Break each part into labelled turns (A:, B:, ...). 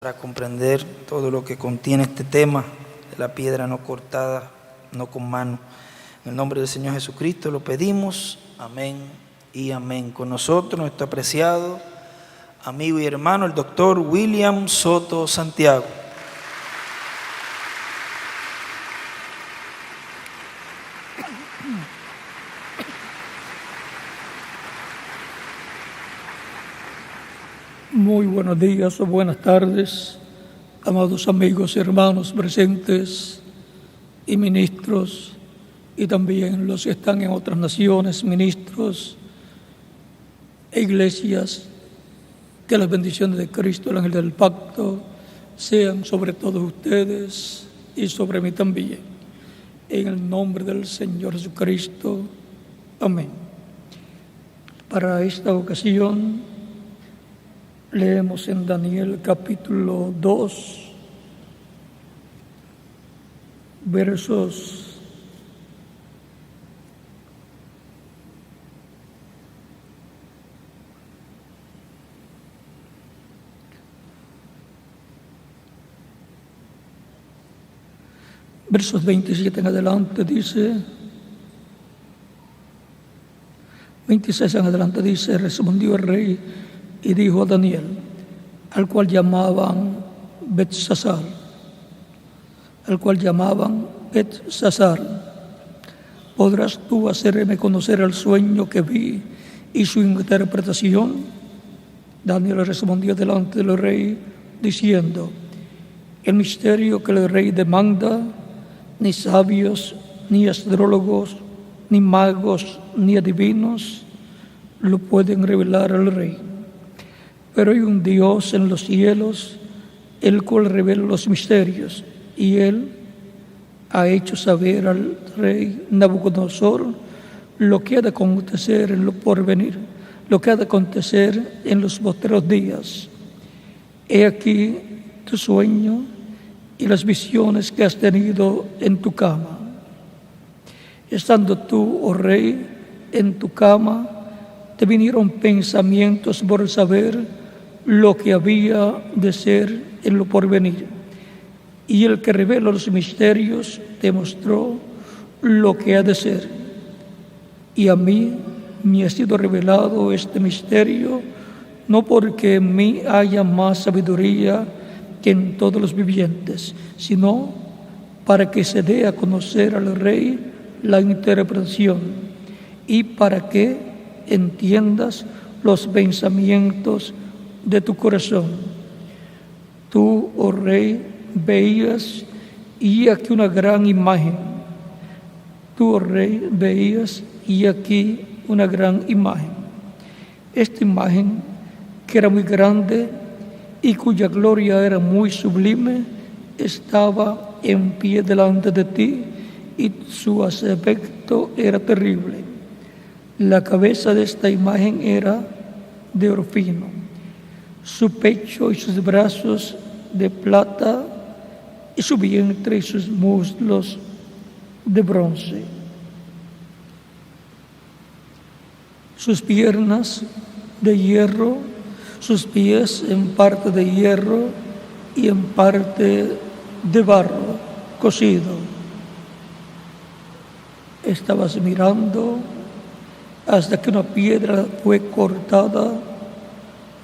A: Para comprender todo lo que contiene este tema de la piedra no cortada, no con mano. En el nombre del Señor Jesucristo lo pedimos, amén y amén. Con nosotros nuestro apreciado amigo y hermano, el doctor William Soto Santiago.
B: Muy buenos días o buenas tardes, amados amigos y hermanos presentes y ministros, y también los que están en otras naciones, ministros e iglesias. Que las bendiciones de Cristo, el ángel del pacto, sean sobre todos ustedes y sobre mí también. En el nombre del Señor Jesucristo. Amén. Para esta ocasión, leemos en Daniel capítulo 2, versos 27 en adelante dice, 26 en adelante dice: respondió el rey y dijo a Daniel, al cual llamaban Belsasar, ¿podrás tú hacerme conocer el sueño que vi y su interpretación? Daniel respondió delante del rey, diciendo, el misterio que el rey demanda, ni sabios, ni astrólogos, ni magos, ni adivinos lo pueden revelar al rey. Pero hay un Dios en los cielos, el cual revela los misterios, y él ha hecho saber al rey Nabucodonosor lo que ha de acontecer en lo porvenir, lo que ha de acontecer en los postreros días. He aquí tu sueño y las visiones que has tenido en tu cama. Estando tú, oh rey, en tu cama, te vinieron pensamientos por saber lo que había de ser en lo porvenir. Y el que revela los misterios te mostró lo que ha de ser. Y a mí me ha sido revelado este misterio, no porque en mí haya más sabiduría que en todos los vivientes, sino para que se dé a conocer al rey la interpretación y para que entiendas los pensamientos de tu corazón. Tú, oh rey, veías y aquí una gran imagen. Tú, oh rey, veías y aquí una gran imagen. Esta imagen, que era muy grande y cuya gloria era muy sublime, estaba en pie delante de ti y su aspecto era terrible. La cabeza de esta imagen era de oro fino, su pecho y sus brazos de plata y su vientre y sus muslos de bronce. Sus piernas de hierro, sus pies en parte de hierro y en parte de barro cocido. Estabas mirando hasta que una piedra fue cortada,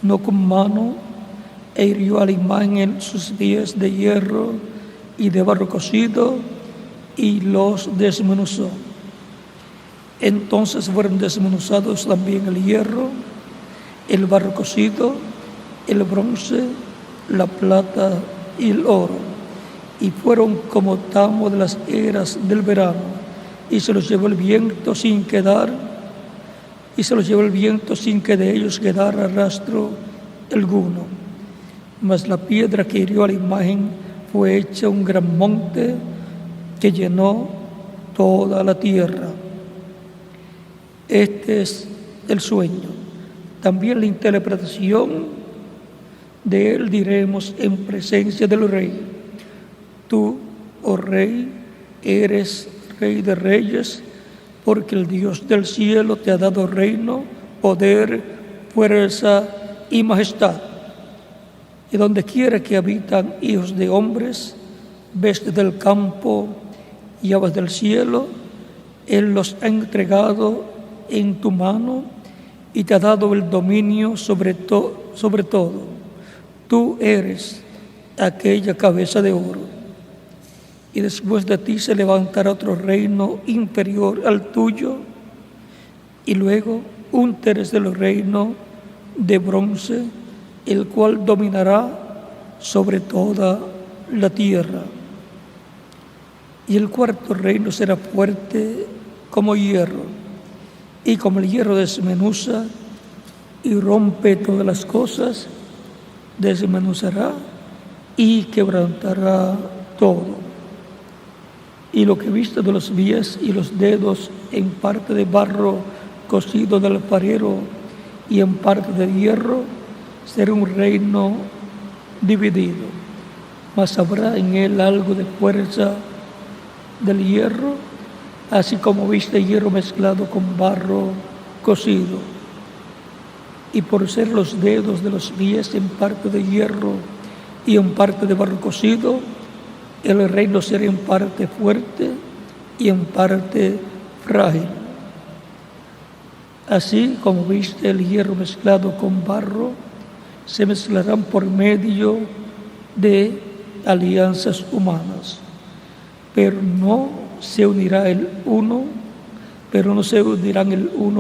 B: no con mano, e hirió a la imagen en sus pies de hierro y de barro cocido y los desmenuzó. Entonces fueron desmenuzados también el hierro, el barro cocido, el bronce, la plata y el oro, y fueron como tamo de las eras del verano, y se los llevó el viento sin que de ellos quedara rastro alguno. Mas la piedra que hirió a la imagen fue hecha un gran monte que llenó toda la tierra. Este es el sueño. También la interpretación de él diremos en presencia del rey. Tú, oh rey, eres rey de reyes, porque el Dios del cielo te ha dado reino, poder, fuerza y majestad. y donde quiera que habitan hijos de hombres, bestias del campo y aves del cielo, Él los ha entregado en tu mano y te ha dado el dominio sobre todo. Tú eres aquella cabeza de oro. Y después de ti se levantará otro reino inferior al tuyo, y luego un tercer reino de bronce, el cual dominará sobre toda la tierra. Y el cuarto reino será fuerte como hierro, y como el hierro desmenuza y rompe todas las cosas, desmenuzará y quebrantará todo. Y lo que viste de los pies y los dedos en parte de barro cocido del alfarero y en parte de hierro, será un reino dividido, mas habrá en él algo de fuerza del hierro, así como viste hierro mezclado con barro cocido. Y por ser los dedos de los pies en parte de hierro y en parte de barro cocido, el reino será en parte fuerte y en parte frágil. Así como viste el hierro mezclado con barro, se mezclarán por medio de alianzas humanas, pero no se unirán el uno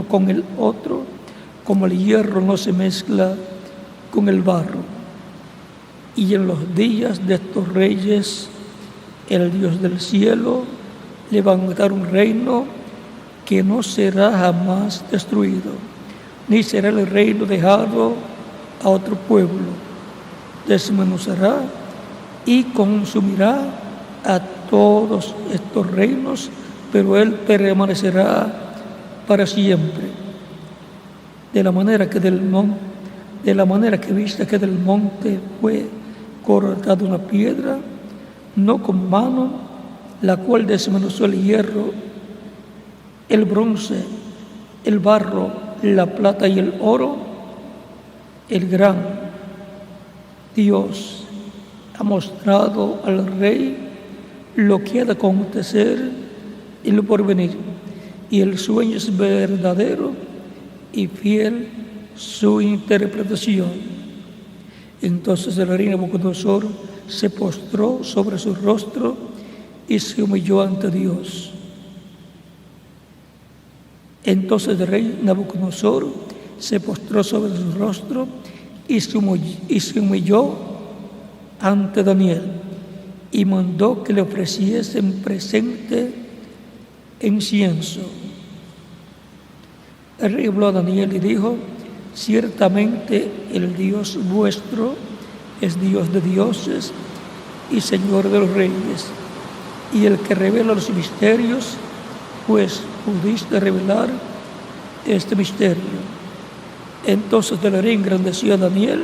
B: con el otro, como el hierro no se mezcla con el barro. Y en los días de estos reyes, el Dios del cielo levantará un reino que no será jamás destruido, ni será el reino dejado a otro pueblo. Desmenuzará y consumirá a todos estos reinos, pero Él permanecerá para siempre. De la manera que viste que del monte fue cortada una piedra, no con mano, la cual desmenuzó el hierro, el bronce, el barro, la plata y el oro, el gran Dios ha mostrado al rey lo que ha de acontecer y lo porvenir, y el sueño es verdadero y fiel su interpretación. Entonces el rey Nabucodonosor se postró sobre su rostro y se humilló ante Dios. Entonces el rey Nabucodonosor se postró sobre su rostro y se humilló ante Daniel, y mandó que le ofreciesen presente incienso. El rey habló a Daniel y dijo: ciertamente el Dios vuestro es Dios de dioses y Señor de los reyes, y el que revela los misterios, pues pudiste revelar este misterio. Entonces el rey engrandeció a Daniel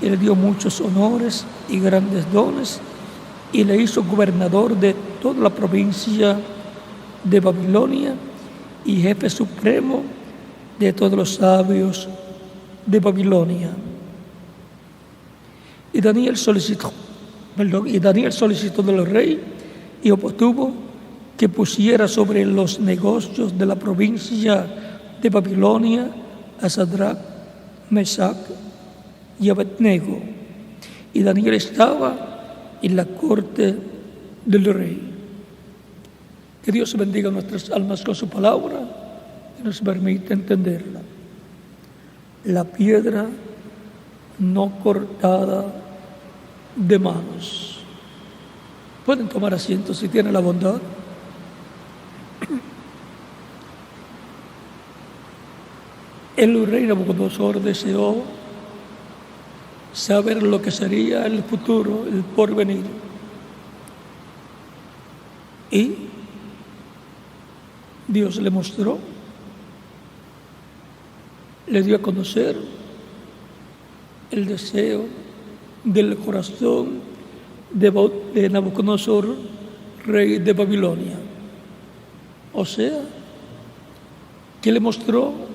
B: y le dio muchos honores y grandes dones, y le hizo gobernador de toda la provincia de Babilonia y jefe supremo de todos los sabios de Babilonia. Y Daniel solicitó del rey y obtuvo que pusiera sobre los negocios de la provincia de Babilonia a Sadrach, Mesach y Abednego. Y Daniel estaba en la corte del rey. Que Dios bendiga nuestras almas con su palabra y nos permita entenderla. La piedra no cortada de manos. Pueden tomar asiento si tienen la bondad. El rey Nabucodonosor deseó saber lo que sería el futuro, el porvenir. Y Dios le mostró, le dio a conocer el deseo del corazón de Nabucodonosor, rey de Babilonia. O sea, que le mostró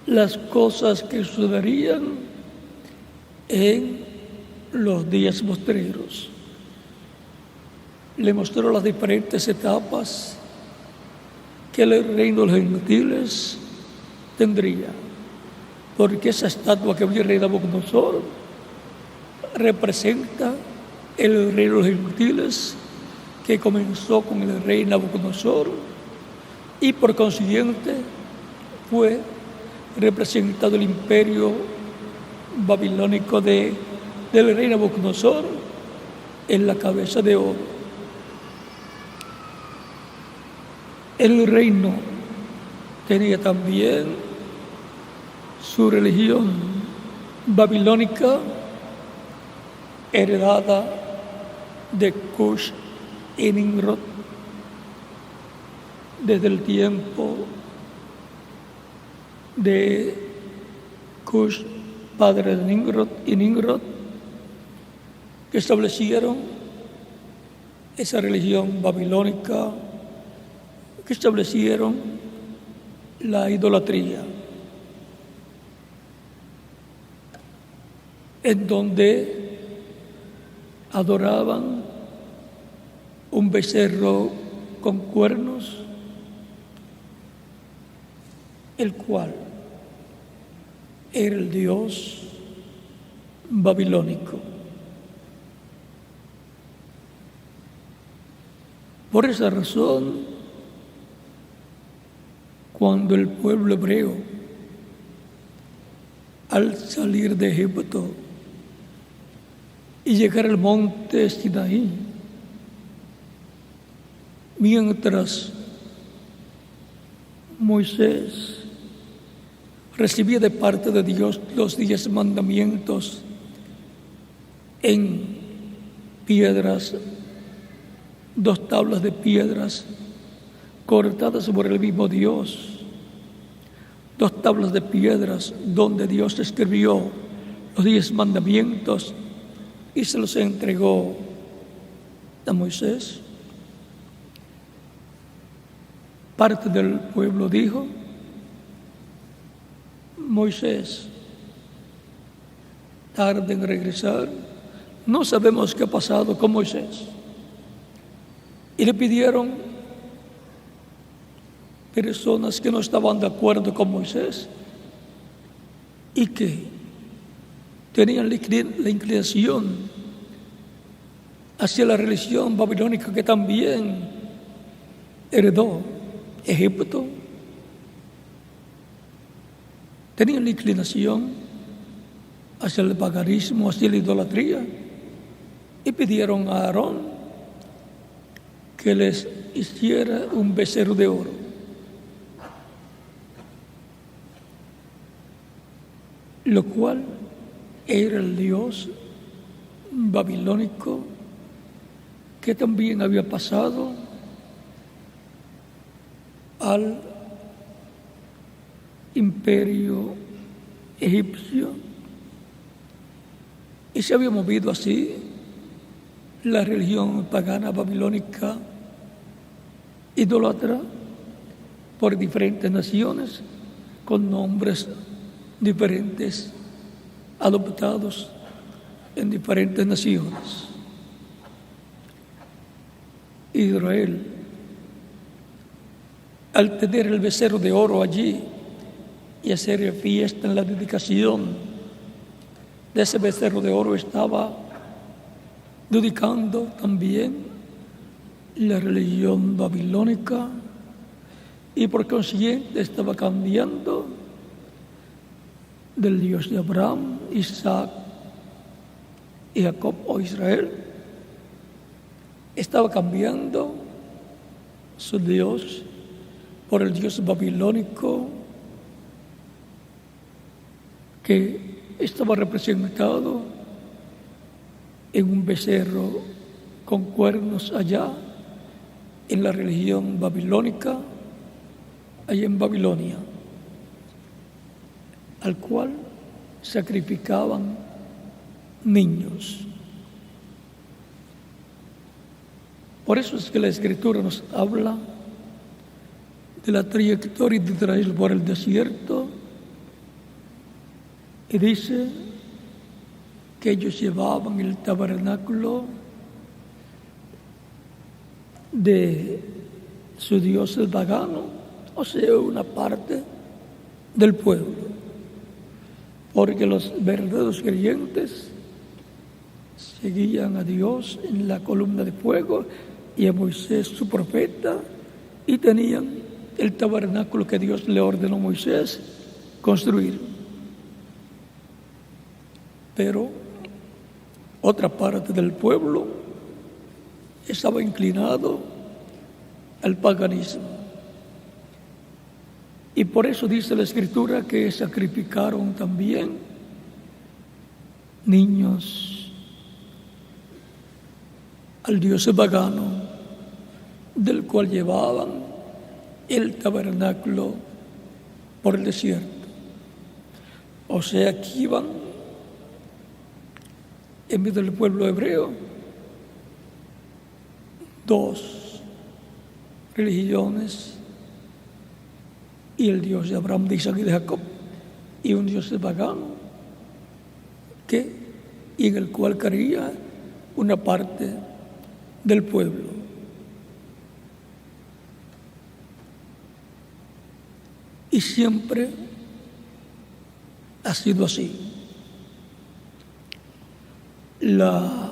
B: las cosas que sucederían en los días postreros. Le mostró las diferentes etapas que el reino de los gentiles tendría, porque esa estatua que vio el rey Nabucodonosor representa el reino de los gentiles que comenzó con el rey Nabucodonosor y por consiguiente fue representado el imperio babilónico del rey Nabucodonosor en la cabeza de oro. El reino tenía también su religión babilónica heredada de Cush y Nimrod desde el tiempo de Cush, padre de Nimrod, y Nimrod, que establecieron esa religión babilónica, que establecieron la idolatría, en donde adoraban un becerro con cuernos, el cual era el dios babilónico. Por esa razón, cuando el pueblo hebreo, al salir de Egipto y llegar al monte Sinaí, mientras Moisés recibía de parte de Dios los 10 mandamientos en piedras, 2 tablas de piedras cortadas por el mismo Dios, 2 tablas de piedras donde Dios escribió los 10 mandamientos y se los entregó a Moisés. Parte del pueblo dijo: Moisés tarda en regresar, no sabemos qué ha pasado con Moisés. Y le pidieron personas que no estaban de acuerdo con Moisés y que tenían la inclinación hacia la religión babilónica que también heredó Egipto. Tenían la inclinación hacia el paganismo, hacia la idolatría, y pidieron a Aarón que les hiciera un becerro de oro. Lo cual era el dios babilónico que también había pasado al imperio egipcio, y se había movido así la religión pagana babilónica idólatra por diferentes naciones con nombres diferentes adoptados en diferentes naciones. Israel, al tener el becerro de oro allí y hacer fiesta en la dedicación de ese becerro de oro, estaba dedicando también la religión babilónica y por consiguiente estaba cambiando del Dios de Abraham, Isaac y Jacob o Israel. Estaba cambiando su Dios por el Dios babilónico que estaba representado en un becerro con cuernos allá en la religión babilónica, allá en Babilonia, al cual sacrificaban niños. Por eso es que la Escritura nos habla de la trayectoria de Israel por el desierto y dice que ellos llevaban el tabernáculo de su dios el pagano, o sea, una parte del pueblo, porque los verdaderos creyentes seguían a Dios en la columna de fuego y a Moisés su profeta, y tenían el tabernáculo que Dios le ordenó a Moisés construir. Pero otra parte del pueblo estaba inclinado al paganismo. Y por eso dice la Escritura que sacrificaron también niños al dios pagano, del cual llevaban el tabernáculo por el desierto. O sea, que iban en medio del pueblo hebreo dos religiones, y el Dios de Abraham, de Isaac y de Jacob, y un Dios pagano y en el cual creía una parte del pueblo. Y siempre ha sido así. La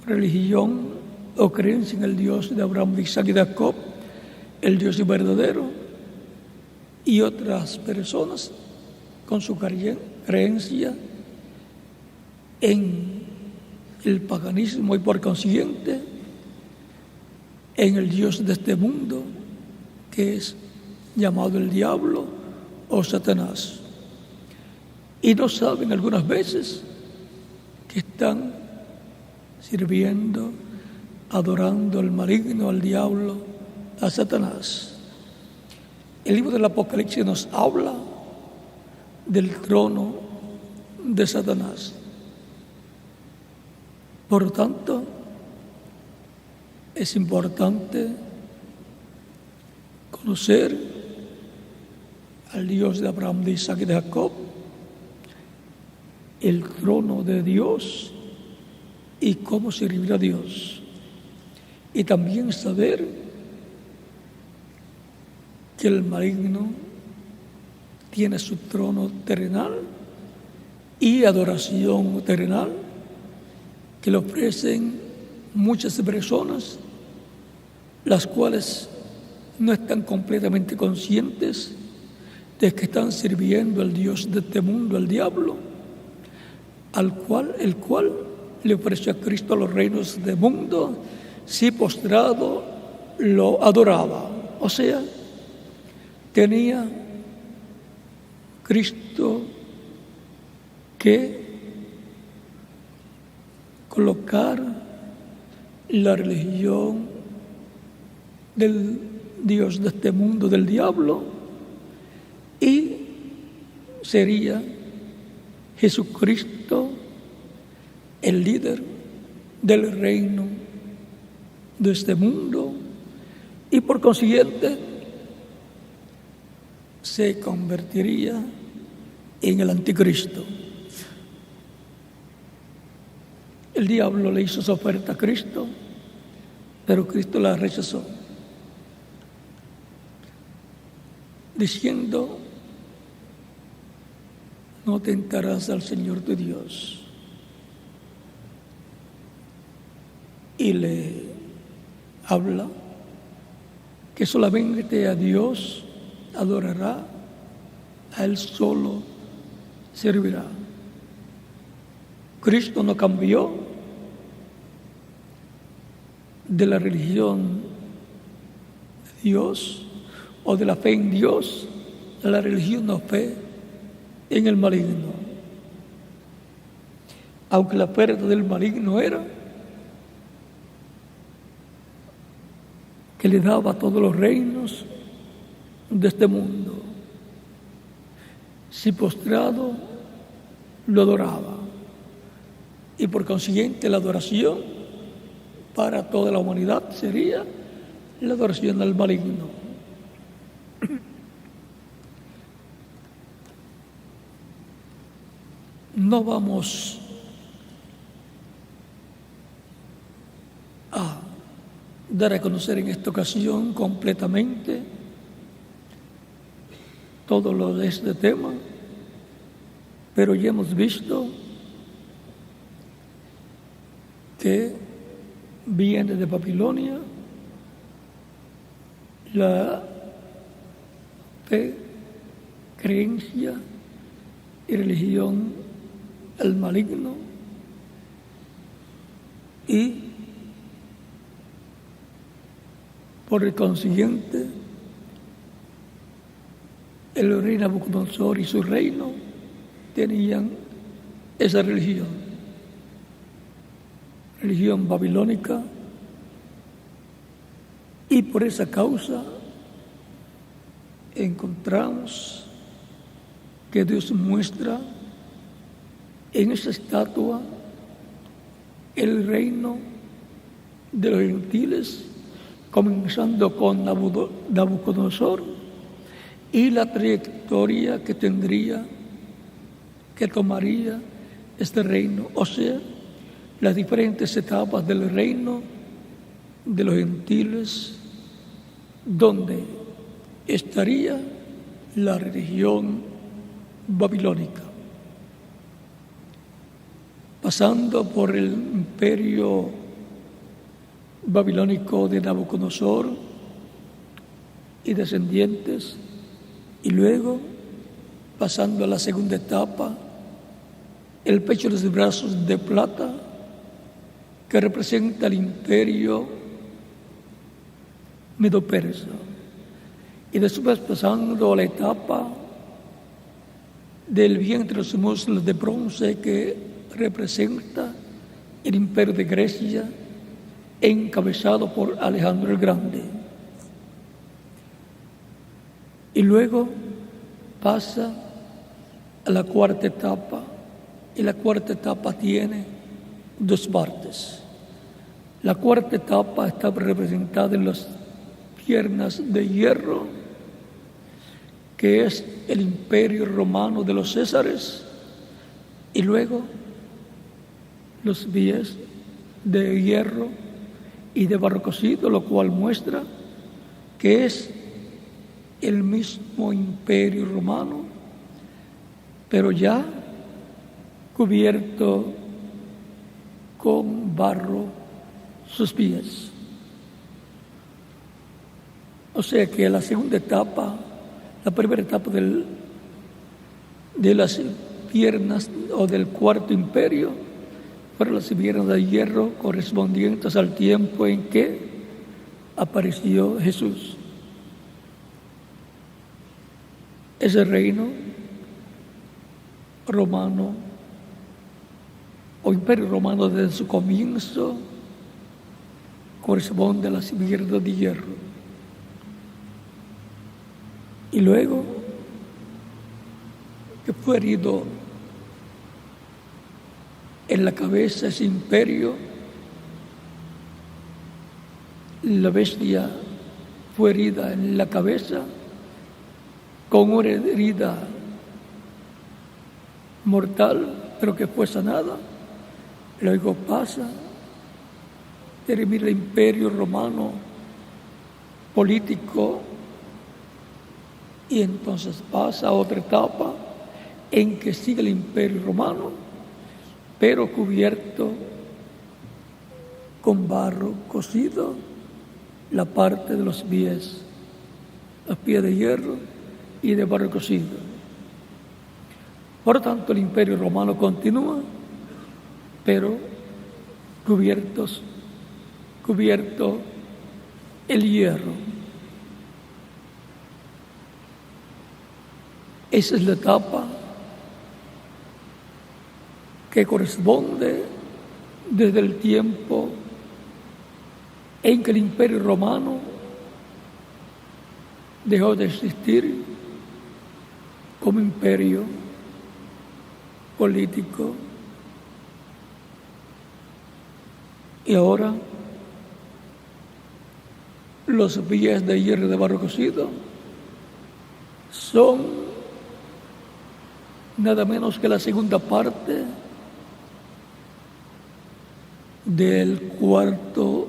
B: religión o creencia en el Dios de Abraham, de Isaac y de Jacob, el Dios verdadero, y otras personas con su creencia en el paganismo y por consiguiente en el Dios de este mundo, que es llamado el diablo o Satanás. Y no saben algunas veces que están sirviendo, adorando al maligno, al diablo, a Satanás. El libro del Apocalipsis nos habla del trono de Satanás. Por lo tanto, es importante conocer al Dios de Abraham, de Isaac y de Jacob, el trono de Dios y cómo servir a Dios. Y también saber que el maligno tiene su trono terrenal y adoración terrenal que le ofrecen muchas personas, las cuales no están completamente conscientes de que están sirviendo al Dios de este mundo, al diablo, el cual le ofreció a Cristo los reinos del mundo si postrado lo adoraba. O sea, tenía Cristo que colocar la religión del Dios de este mundo, del diablo, y sería Jesucristo el líder del reino de este mundo, y por consiguiente se convertiría en el anticristo. El diablo le hizo su oferta a Cristo, pero Cristo la rechazó, diciendo: no tentarás al Señor tu Dios. Y le habla que solamente a Dios adorará, a Él solo servirá. Cristo no cambió de la religión de Dios o de la fe en Dios a la religión o fe en el maligno. Aunque la oferta del maligno era que le daba todos los reinos de este mundo, si postrado lo adoraba, y por consiguiente la adoración para toda la humanidad sería la adoración al maligno. No vamos dar a conocer en esta ocasión completamente todo lo de este tema, pero ya hemos visto que viene de Babilonia la fe, creencia y religión al maligno, y por el consiguiente el rey Nabucodonosor y su reino tenían esa religión babilónica, y por esa causa encontramos que Dios muestra en esa estatua el reino de los gentiles, comenzando con Nabucodonosor, y la trayectoria que tomaría este reino, o sea, las diferentes etapas del reino de los gentiles, donde estaría la religión babilónica, pasando por el imperio babilónico de Nabucodonosor y descendientes, y luego pasando a la segunda etapa, el pecho de los brazos de plata, que representa el imperio medo-persa, y después pasando a la etapa del vientre de los muslos de bronce, que representa el imperio de Grecia, encabezado por Alejandro el Grande. Y luego pasa a la cuarta etapa, y la cuarta etapa tiene dos partes. La cuarta etapa está representada en las piernas de hierro, que es el imperio romano de los Césares, y luego los pies de hierro y de barro cocido, lo cual muestra que es el mismo imperio romano, pero ya cubierto con barro sus pies. O sea que la segunda etapa, la primera etapa de las piernas o del cuarto imperio, fueron las piernas de hierro correspondientes al tiempo en que apareció Jesús. Ese reino romano o imperio romano desde su comienzo corresponde a las piernas de hierro. Y luego que fue herido en la cabeza ese imperio, la bestia fue herida en la cabeza con una herida mortal, pero que fue sanada. Luego pasa, termina el imperio romano político, y entonces pasa a otra etapa en que sigue el imperio romano, pero cubierto con barro cocido, la parte de los pies de hierro y de barro cocido. Por lo tanto, el imperio romano continúa, pero cubierto el hierro. Esa es la etapa que corresponde desde el tiempo en que el imperio romano dejó de existir como imperio político, y ahora los pies de hierro de barro cocido son nada menos que la segunda parte del cuarto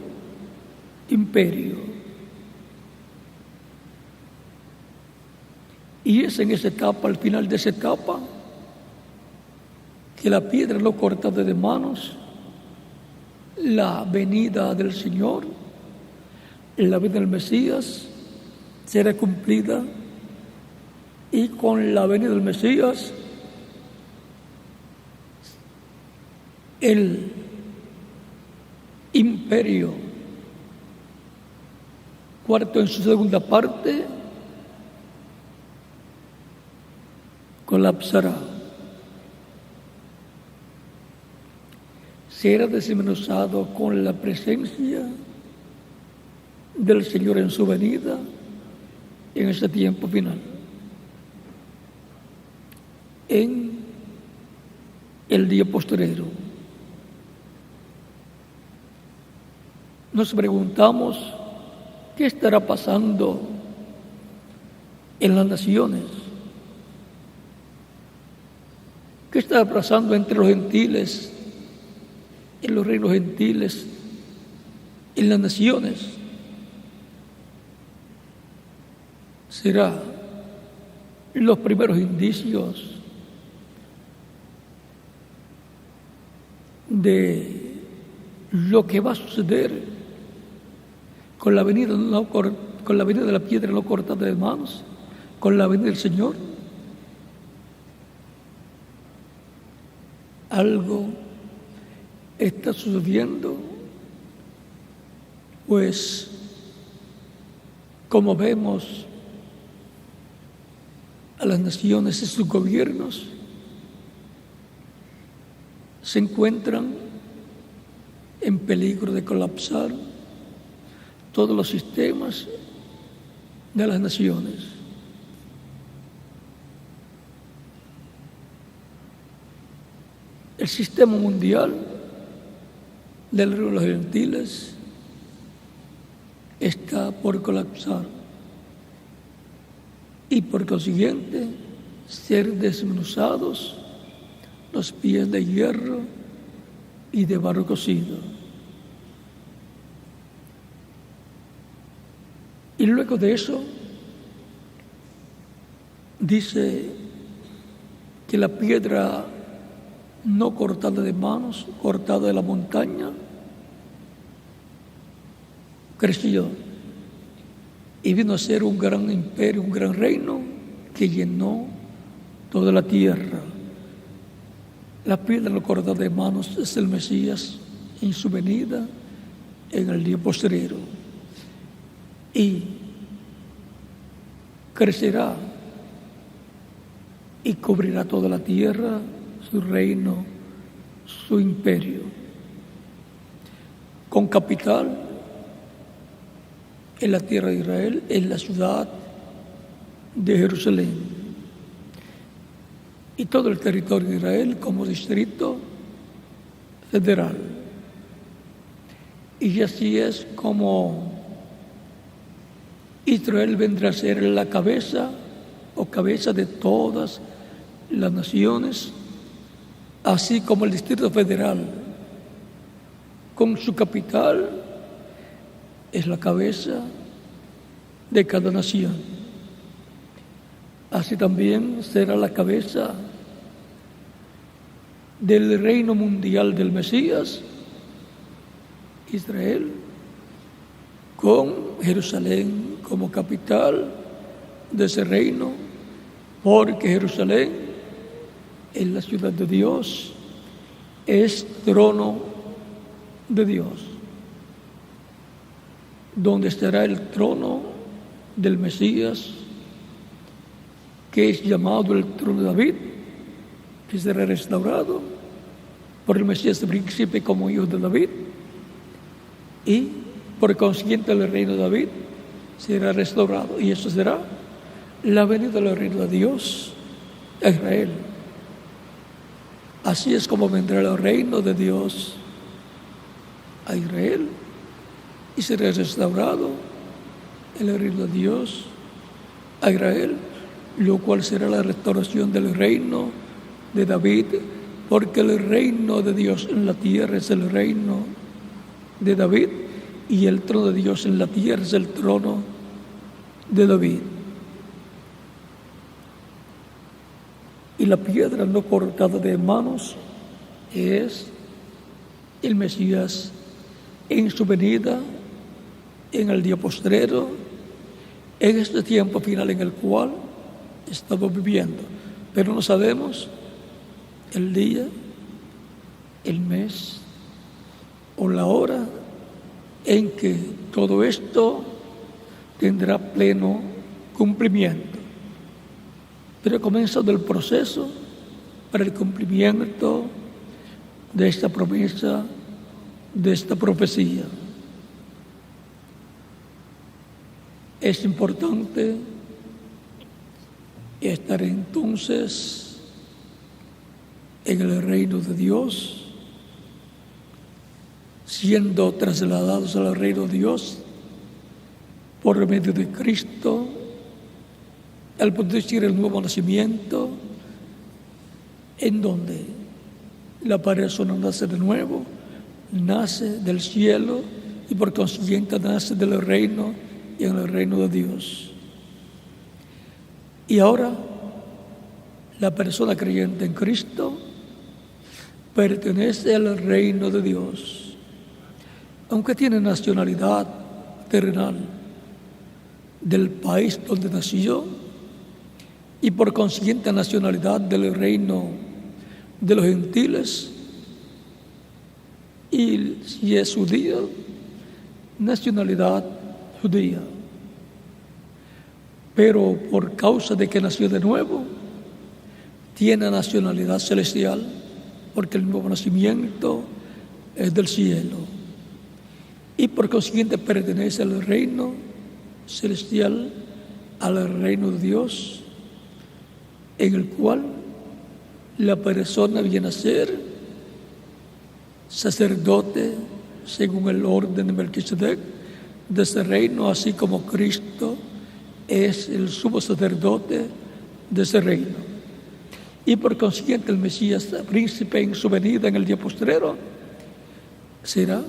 B: imperio imperio. Y es en esa etapa, al final de esa etapa, que la piedra no cortada de manos, la venida del Señor, la venida del Mesías, será cumplida, y con la venida del Mesías, el imperio cuarto en su segunda parte colapsará. Será desmenuzado con la presencia del Señor en su venida en ese tiempo final. En el día postrero. Nos preguntamos qué estará pasando en las naciones, qué estará pasando entre los gentiles, en los reinos gentiles, en las naciones. Será los primeros indicios de lo que va a suceder con la venida de la piedra no cortada de manos, con la venida del Señor. Algo está sucediendo, pues como vemos a las naciones y sus gobiernos se encuentran en peligro de colapsar todos los sistemas de las naciones. El sistema mundial del reino de los gentiles está por colapsar y por consiguiente ser desmenuzados los pies de hierro y de barro cocido. Y luego de eso dice que la piedra no cortada de manos, cortada de la montaña, creció y vino a ser un gran imperio, un gran reino que llenó toda la tierra. La piedra no cortada de manos es el Mesías en su venida en el día postrero. Y crecerá y cubrirá toda la tierra, su reino, su imperio, con capital en la tierra de Israel, en la ciudad de Jerusalén, y todo el territorio de Israel como distrito federal. Y así es como Israel vendrá a ser la cabeza o cabeza de todas las naciones, así como el Distrito Federal, con su capital, es la cabeza de cada nación. Así también será la cabeza del reino mundial del Mesías, Israel, con Jerusalén como capital de ese reino, porque Jerusalén es la ciudad de Dios, es trono de Dios, donde estará el trono del Mesías, que es llamado el trono de David, que será restaurado por el Mesías príncipe como hijo de David, y por consiguiente el reino de David será restaurado, y eso será la venida del reino de Dios a Israel. Así es como vendrá el reino de Dios a Israel y será restaurado el reino de Dios a Israel, lo cual será la restauración del reino de David, porque el reino de Dios en la tierra es el reino de David, y el trono de Dios en la tierra es el trono de David. Y la piedra no cortada de manos es el Mesías en su venida, en el día postrero, en este tiempo final en el cual estamos viviendo. Pero no sabemos el día, el mes o la hora en que todo esto tendrá pleno cumplimiento. Pero comenzando el proceso para el cumplimiento de esta promesa, de esta profecía. Es importante estar entonces en el reino de Dios, siendo trasladados al reino de Dios por medio de Cristo, al producir el nuevo nacimiento, en donde la persona nace de nuevo, nace del cielo y por consiguiente nace del reino y en el reino de Dios. Y ahora la persona creyente en Cristo pertenece al reino de Dios, aunque tiene nacionalidad terrenal del país donde nació y por consiguiente nacionalidad del reino de los gentiles, y si es judío, nacionalidad judía. Pero por causa de que nació de nuevo, tiene nacionalidad celestial, porque el nuevo nacimiento es del cielo. Y por consiguiente pertenece al reino celestial, al reino de Dios, en el cual la persona viene a ser sacerdote según el orden de Melquisedec de ese reino, así como Cristo es el sumo sacerdote de ese reino. Y por consiguiente el Mesías, príncipe en su venida en el día postrero, será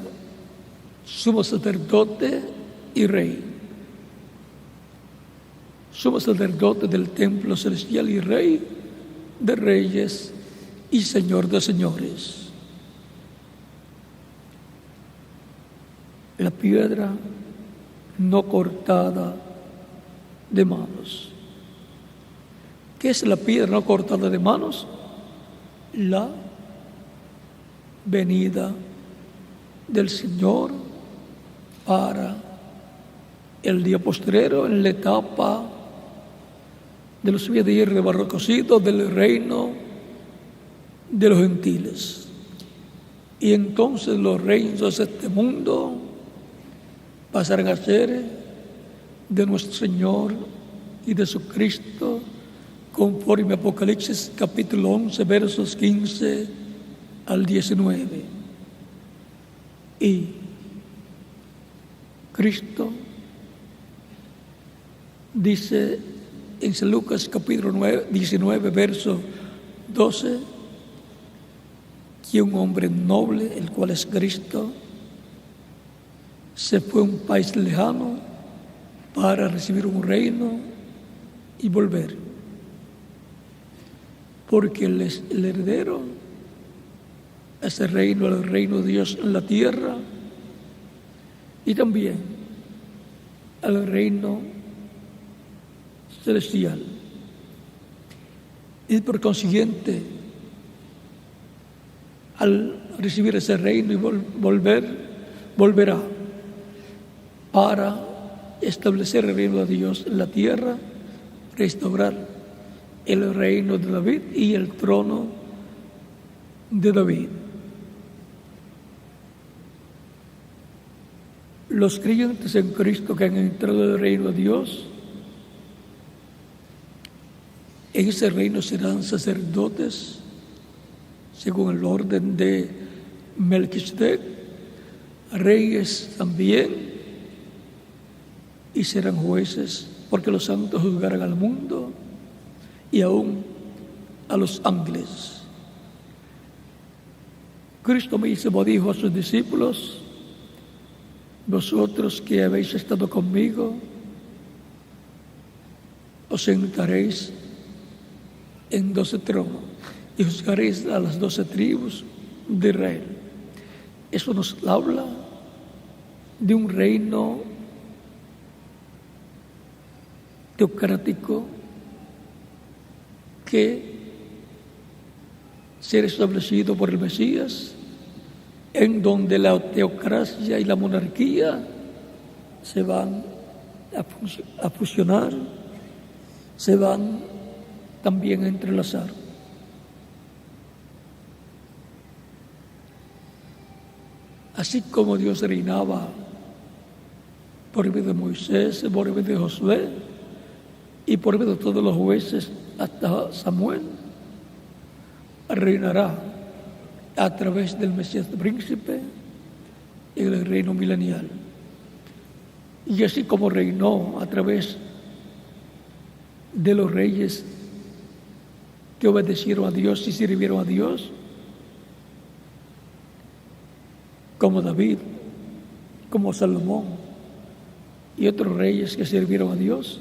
B: sumo sacerdote y rey. Sumo sacerdote del templo celestial y rey de reyes y señor de señores. La piedra no cortada de manos. ¿Qué es la piedra no cortada de manos? La venida del Señor para el día postrero, en la etapa de los días de barro cocido del reino de los gentiles. Y entonces los reinos de este mundo pasarán a ser de nuestro Señor y de su Cristo, conforme a Apocalipsis capítulo 11, versos 15 al 19. Y Cristo dice en San Lucas capítulo 19, verso 12, que un hombre noble, el cual es Cristo, se fue a un país lejano para recibir un reino y volver. Porque él es el heredero a ese reino, al reino de Dios en la tierra, y también al reino celestial. Y por consiguiente, al recibir ese reino y volverá para establecer el reino de Dios en la tierra, restaurar el reino de David y el trono de David. Los creyentes en Cristo que han entrado al reino de Dios, en ese reino serán sacerdotes según el orden de Melquisedec, reyes también, y serán jueces, porque los santos juzgarán al mundo y aún a los ángeles. Cristo mismo dijo a sus discípulos vosotros que habéis estado conmigo, os sentaréis en 12 tronos y juzgaréis a las 12 tribus de Israel. Eso nos habla de un reino teocrático que será establecido por el Mesías, en donde la teocracia y la monarquía se van a fusionar, se van también a entrelazar. Así como Dios reinaba por medio de Moisés, por medio de Josué y por medio de todos los jueces hasta Samuel, reinará a través del Mesías príncipe en el reino milenial. Y así como reinó a través de los reyes que obedecieron a Dios y sirvieron a Dios, como David, como Salomón y otros reyes que sirvieron a Dios,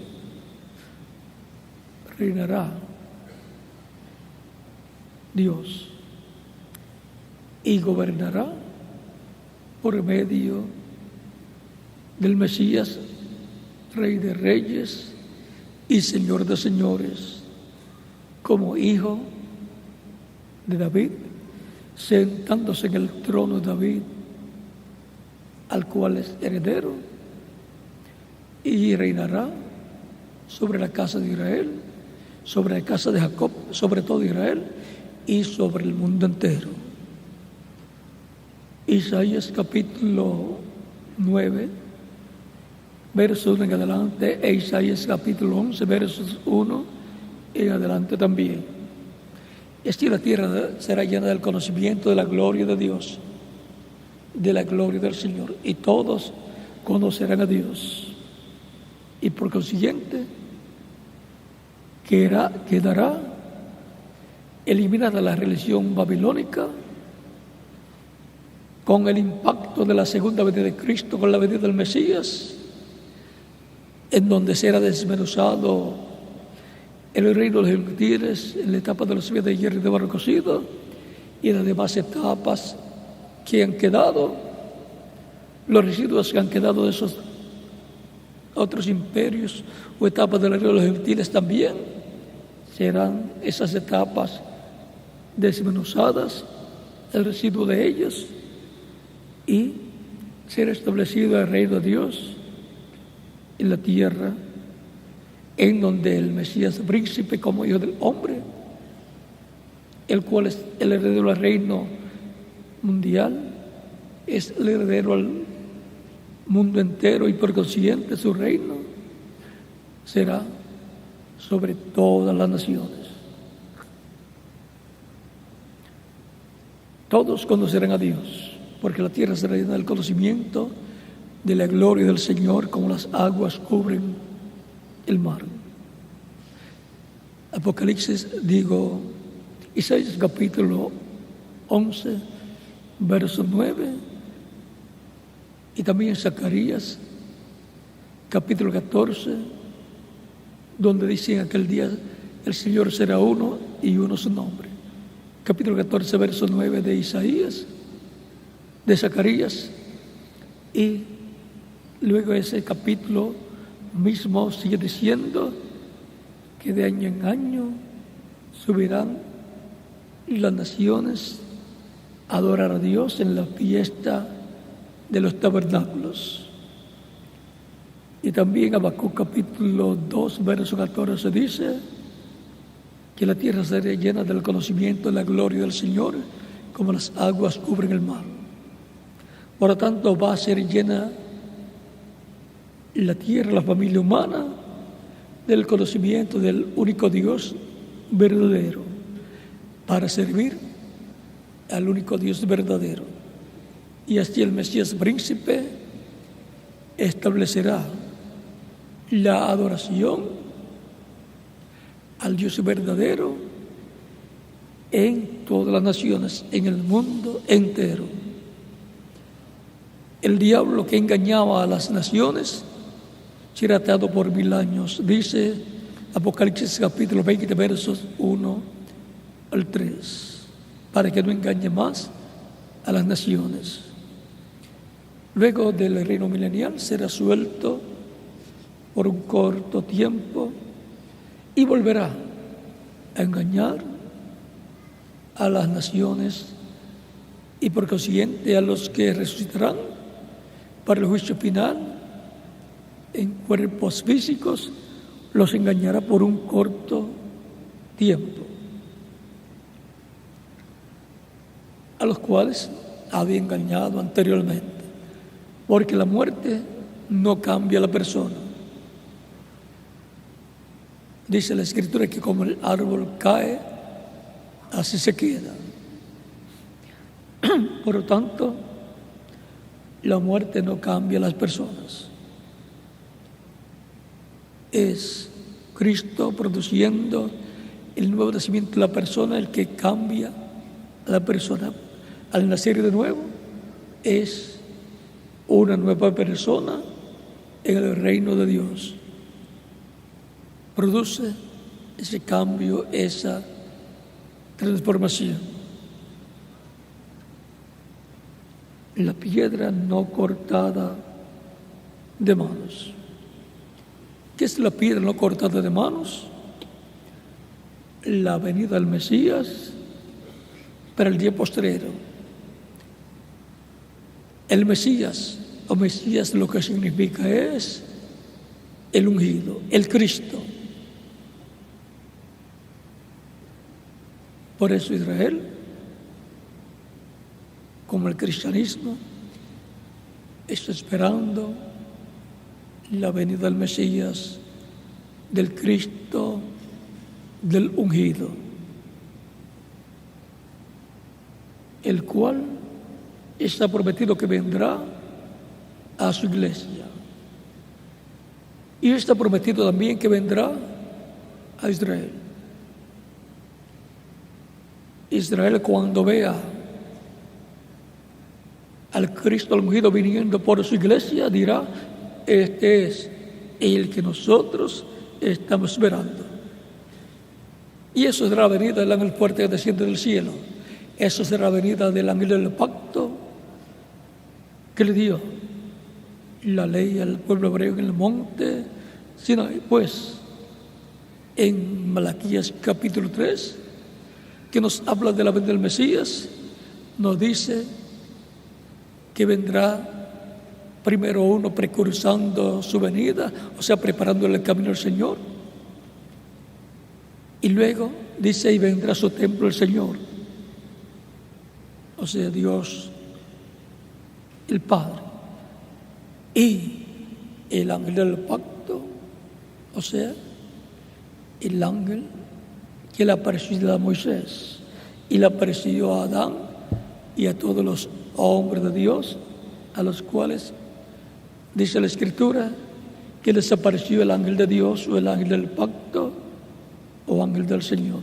B: reinará Dios y gobernará por medio del Mesías, Rey de Reyes y Señor de Señores, como hijo de David, sentándose en el trono de David, al cual es heredero, y reinará sobre la casa de Israel, sobre la casa de Jacob, sobre todo Israel y sobre el mundo entero. Isaías capítulo 9, versos 1 en adelante, e Isaías capítulo 11, versos 1 en adelante también. Esta la tierra será llena del conocimiento de la gloria de Dios, de la gloria del Señor, y todos conocerán a Dios. Y por consiguiente, quedará eliminada la religión babilónica con el impacto de la segunda venida de Cristo, con la venida del Mesías, en donde será desmenuzado el reino de los gentiles en la etapa de los pies de hierro y de barro cocido, y en las demás etapas que han quedado, los residuos que han quedado de esos otros imperios o etapas del reino de los gentiles también serán esas etapas desmenuzadas, el residuo de ellos, y será establecido el reino de Dios en la tierra, en donde el Mesías príncipe como hijo del hombre, el cual es el heredero al reino mundial, es el heredero al mundo entero, y por consiguiente su reino será sobre todas las naciones. Todos conocerán a Dios, porque la tierra será llena del conocimiento de la gloria del Señor, como las aguas cubren el mar. Isaías capítulo 11, verso 9, y también Zacarías capítulo 14, donde dice: en aquel día el Señor será uno y uno su nombre. Capítulo 14, verso 9 de Isaías, de Zacarías, y luego ese capítulo mismo sigue diciendo que de año en año subirán las naciones a adorar a Dios en la fiesta de los tabernáculos. Y también Habacuc capítulo 2, verso 14 dice que la tierra será llena del conocimiento de la gloria del Señor, como las aguas cubren el mar. Por lo tanto, va a ser llena la tierra, la familia humana, del conocimiento del único Dios verdadero, para servir al único Dios verdadero. Y así el Mesías príncipe establecerá la adoración al Dios verdadero en todas las naciones, en el mundo entero. el diablo que engañaba a las naciones será atado por 1000 años. Dice Apocalipsis capítulo 20, versos 1 al 3, para que no engañe más a las naciones. Luego del reino milenial será suelto por un corto tiempo y volverá a engañar a las naciones y por consiguiente a los que resucitarán para el juicio final en cuerpos físicos, los engañará por un corto tiempo, a los cuales había engañado anteriormente, porque la muerte no cambia a la persona. Dice la Escritura que como el árbol cae, así se queda. Por lo tanto, la muerte no cambia a las personas. Es Cristo produciendo el nuevo nacimiento de la persona el que cambia a la persona. Al nacer de nuevo, es una nueva persona en el reino de Dios. Produce ese cambio, esa transformación. La piedra no cortada de manos. ¿Qué es la piedra no cortada de manos? La venida del Mesías para el día postrero. El Mesías, o Mesías lo que significa es el ungido, el Cristo. Por eso Israel, como el cristianismo, está esperando la venida del Mesías, del Cristo, del ungido, el cual está prometido que vendrá a su iglesia. Y está prometido también que vendrá a Israel. Israel, cuando vea al Cristo ungido viniendo por su iglesia, dirá: este es el que nosotros estamos esperando. Y eso será la venida del ángel fuerte que desciende del cielo. Eso será la venida del ángel del pacto que le dio la ley al pueblo hebreo en el monte Sinaí. Pues en Malaquías capítulo 3, que nos habla de la venida del Mesías, nos dice que vendrá primero uno precursando su venida, o sea, preparando el camino al Señor. Y luego dice: y vendrá a su templo el Señor, o sea, Dios el Padre, y el ángel del pacto, o sea, el ángel que le apareció a Moisés y le apareció a Adán y a todos los hombres de Dios, a los cuales dice la Escritura que les apareció el ángel de Dios, o el ángel del pacto, o ángel del Señor.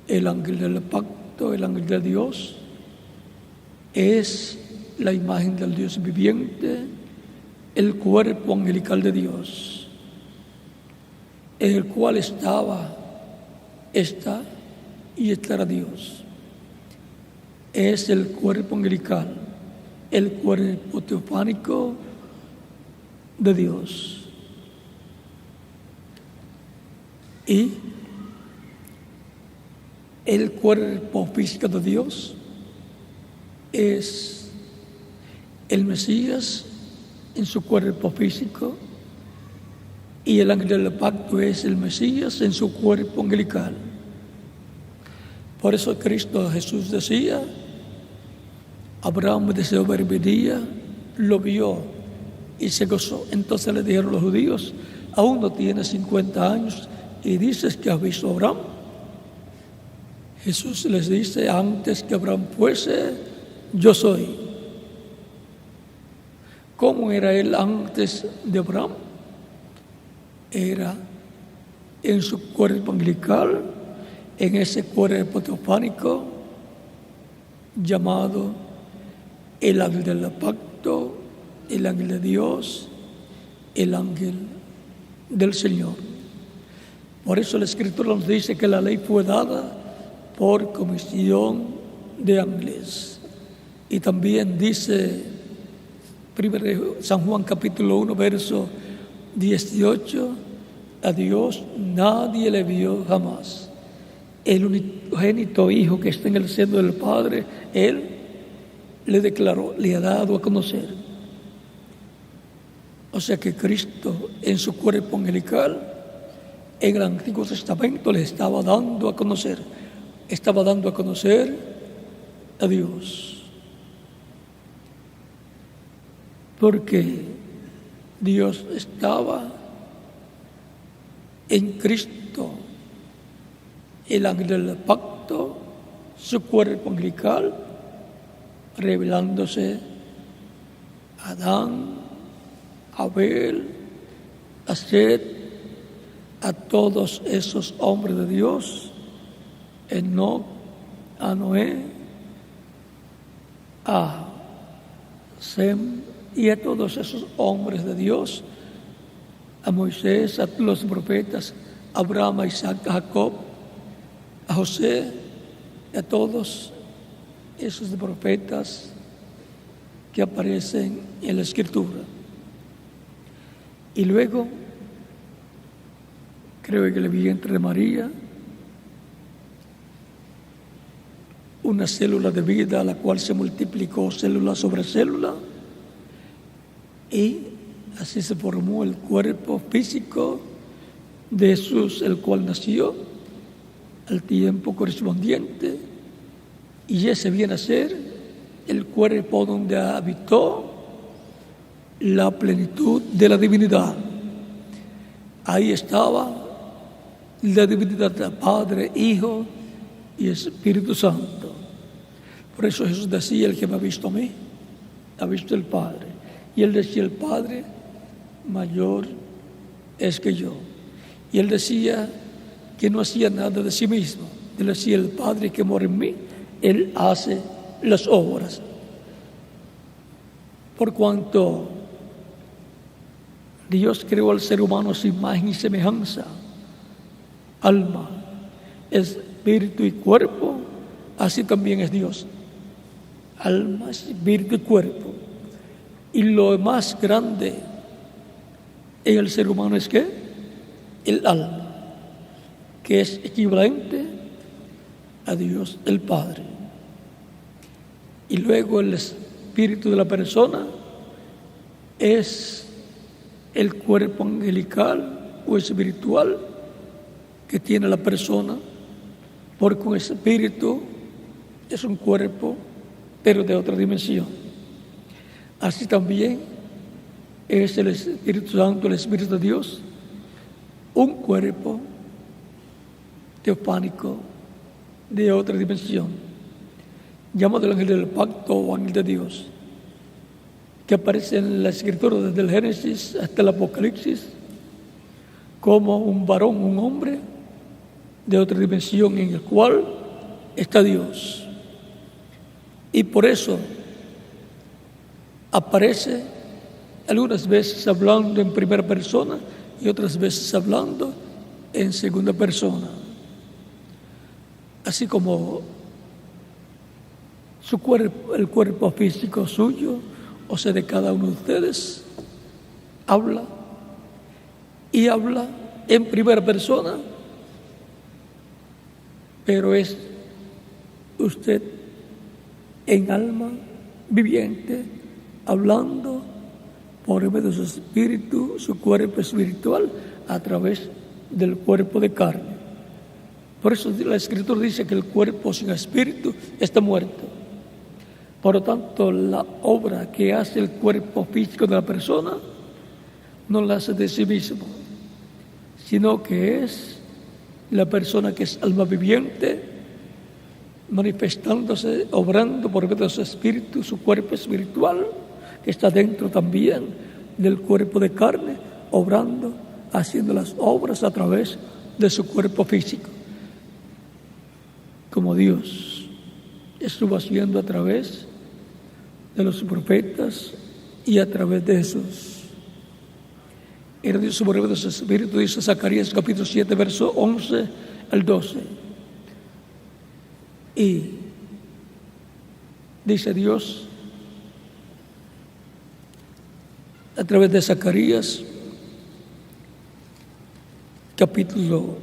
B: El ángel del pacto, el ángel de Dios, es la imagen del Dios viviente, el cuerpo angelical de Dios, en el cual está y estará Dios. Es el cuerpo angelical, el cuerpo teofánico de Dios. Y el cuerpo físico de Dios es el Mesías en su cuerpo físico, y el ángel del pacto es el Mesías en su cuerpo angelical. Por eso Cristo Jesús decía: Abraham deseó ver mi día, lo vio y se gozó. Entonces le dijeron los judíos: aún no tienes 50 años y dices que has visto a Abraham. Jesús les dice: antes que Abraham fuese, yo soy. ¿Cómo era él antes de Abraham? Era en su cuerpo angelical, en ese cuerpo teofánico llamado el ángel del pacto, el ángel de Dios, el ángel del Señor. Por eso la Escritura nos dice que la ley fue dada por comisión de ángeles. Y también dice 1 San Juan capítulo 1, verso 18, a Dios nadie le vio jamás. El unigénito Hijo que está en el seno del Padre, Él le declaró, le ha dado a conocer. O sea que Cristo en su cuerpo angelical, en el Antiguo Testamento le estaba dando a conocer a Dios. Porque Dios estaba en Cristo, el ángel del pacto, su cuerpo angelical, revelándose a Adán, a Abel, a Set, a todos esos hombres de Dios, Enoc, a Noé, a Sem y a todos esos hombres de Dios, a Moisés, a los profetas, a Abraham, a Isaac, a Jacob, a José, a todos esos profetas que aparecen en la Escritura. Y luego, creo que el vientre de María, una célula de vida a la cual se multiplicó célula sobre célula, y así se formó el cuerpo físico de Jesús, el cual nació al tiempo correspondiente, y ese viene a ser el cuerpo donde habitó la plenitud de la divinidad. Ahí estaba la divinidad del Padre, Hijo y Espíritu Santo. Por eso Jesús decía, el que me ha visto a mí, ha visto el Padre. Y él decía, el Padre mayor es que yo. Y él decía que no hacía nada de sí mismo. Él decía, el Padre que mora en mí, Él hace las obras. Por cuanto Dios creó al ser humano a su imagen y semejanza, alma, espíritu y cuerpo, así también es Dios. Alma, espíritu y cuerpo. Y lo más grande en el ser humano es ¿qué? El alma, que es equivalente a Dios el Padre. Y luego el espíritu de la persona es el cuerpo angelical o espiritual que tiene la persona, porque un espíritu es un cuerpo, pero de otra dimensión. Así también es el Espíritu Santo, el Espíritu de Dios, un cuerpo teofánico de otra dimensión, llamado el ángel del pacto o ángel de Dios, que aparece en la Escritura desde el Génesis hasta el Apocalipsis como un varón, un hombre de otra dimensión en el cual está Dios. Y por eso aparece algunas veces hablando en primera persona y otras veces hablando en segunda persona. Así como su cuerpo, el cuerpo físico suyo, o sea, de cada uno de ustedes, habla y habla en primera persona, pero es usted en alma viviente, hablando por medio de su espíritu, su cuerpo espiritual, a través del cuerpo de carne. Por eso la Escritura dice que el cuerpo sin espíritu está muerto. Por lo tanto, la obra que hace el cuerpo físico de la persona no la hace de sí mismo, sino que es la persona que es alma viviente, manifestándose, obrando por medio de su espíritu, su cuerpo espiritual, que está dentro también del cuerpo de carne, obrando, haciendo las obras a través de su cuerpo físico, como Dios estuvo haciendo a través de los profetas y a través de Jesús. Era Dios por medio de su Espíritu, dice Zacarías capítulo 7, verso 11 al 12. Y dice Dios a través de Zacarías capítulo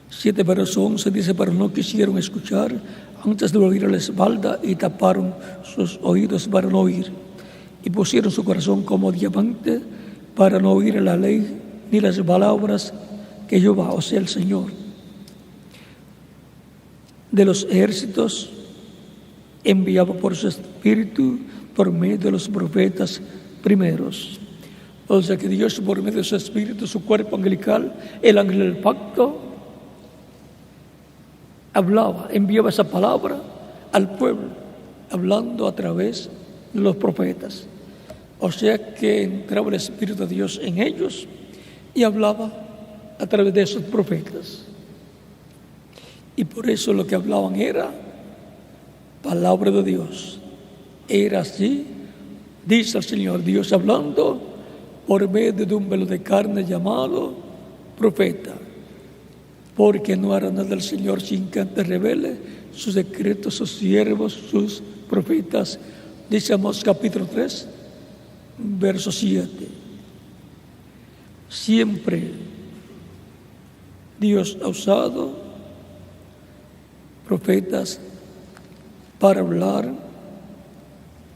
B: 7, verso 11, dice: pero no quisieron escuchar, antes de oír a la espalda, y taparon sus oídos para no oír, y pusieron su corazón como diamante para no oír la ley ni las palabras que Jehová, o sea, el Señor de los ejércitos, enviaba por su Espíritu por medio de los profetas primeros. O sea que Dios, por medio de su Espíritu, su cuerpo angelical, el ángel del pacto, hablaba, enviaba esa palabra al pueblo, hablando a través de los profetas. O sea que entraba el Espíritu de Dios en ellos y hablaba a través de esos profetas. Y por eso lo que hablaban era palabra de Dios. Era así, dice el Señor, Dios hablando por medio de un velo de carne llamado profeta. Porque no hará nada el Señor sin que antes revele sus secretos, sus siervos, sus profetas. Dice Amós capítulo 3, verso 7. Siempre Dios ha usado profetas para hablar,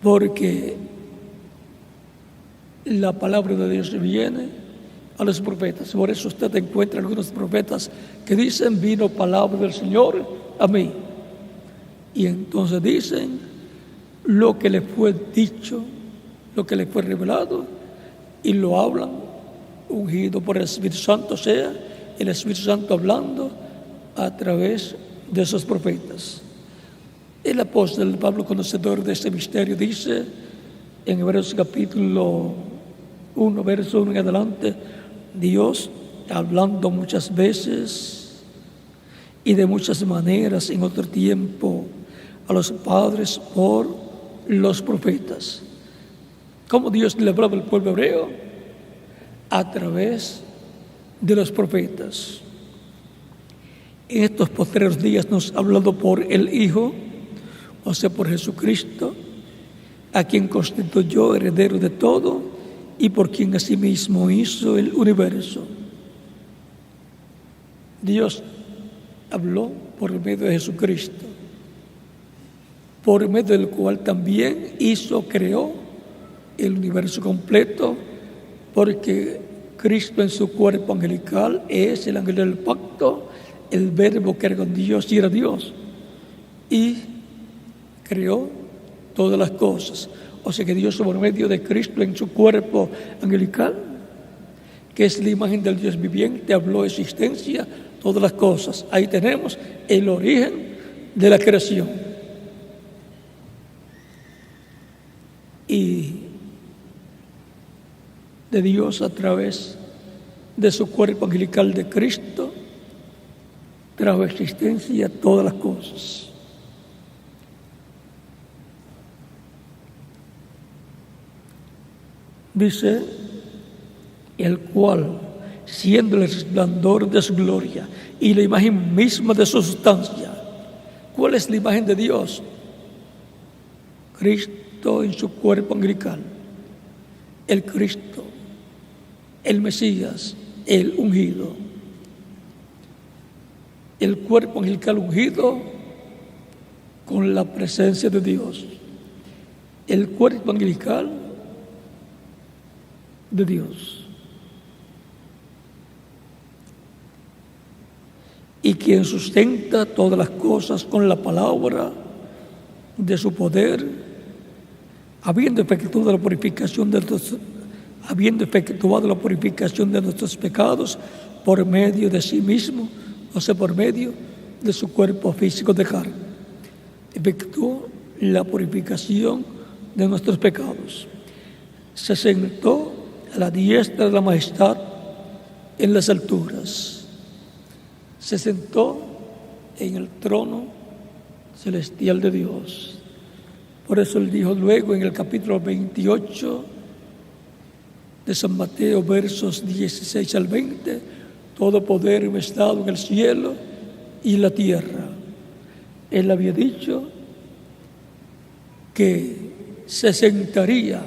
B: porque la palabra de Dios viene a los profetas. Por eso usted encuentra algunos profetas que dicen: vino palabra del Señor a mí. Y entonces dicen lo que le fue dicho, lo que le fue revelado, y lo hablan ungido por el Espíritu Santo, o sea, el Espíritu Santo hablando a través de esos profetas. El apóstol Pablo, conocedor de este misterio, dice en Hebreos capítulo 1, verso 1 en adelante: Dios, hablando muchas veces y de muchas maneras en otro tiempo a los padres por los profetas. ¿Cómo Dios le hablaba al pueblo hebreo? A través de los profetas. En estos postreros días nos ha hablado por el Hijo, o sea, por Jesucristo, a quien constituyó heredero de todo y por quien asimismo hizo el universo. Dios habló por medio de Jesucristo, por medio del cual también creó el universo completo, porque Cristo en su cuerpo angelical es el ángel del pacto, el verbo que era con Dios y era Dios, y creó todas las cosas. O sea que Dios, por medio de Cristo en su cuerpo angelical, que es la imagen del Dios viviente, habló de existencia todas las cosas. Ahí tenemos el origen de la creación. Y de Dios, a través de su cuerpo angelical de Cristo, trajo existencia a todas las cosas. Dice: el cual, siendo el resplandor de su gloria y la imagen misma de su sustancia. ¿Cuál es la imagen de Dios? Cristo en su cuerpo angelical, el Cristo, el Mesías, el ungido. El cuerpo angelical ungido con la presencia de Dios. El cuerpo angelical de Dios. Y quien sustenta todas las cosas con la palabra de su poder, habiendo efectuado la purificación de nuestros pecados por medio de sí mismo, o sea, por medio de su cuerpo físico de carne. Efectuó la purificación de nuestros pecados. Se sentó a la diestra de la majestad en las alturas. Se sentó en el trono celestial de Dios. Por eso él dijo luego en el capítulo 28 de San Mateo, versos 16 al 20, todo poder me es dado en el cielo y la tierra. Él había dicho que se sentaría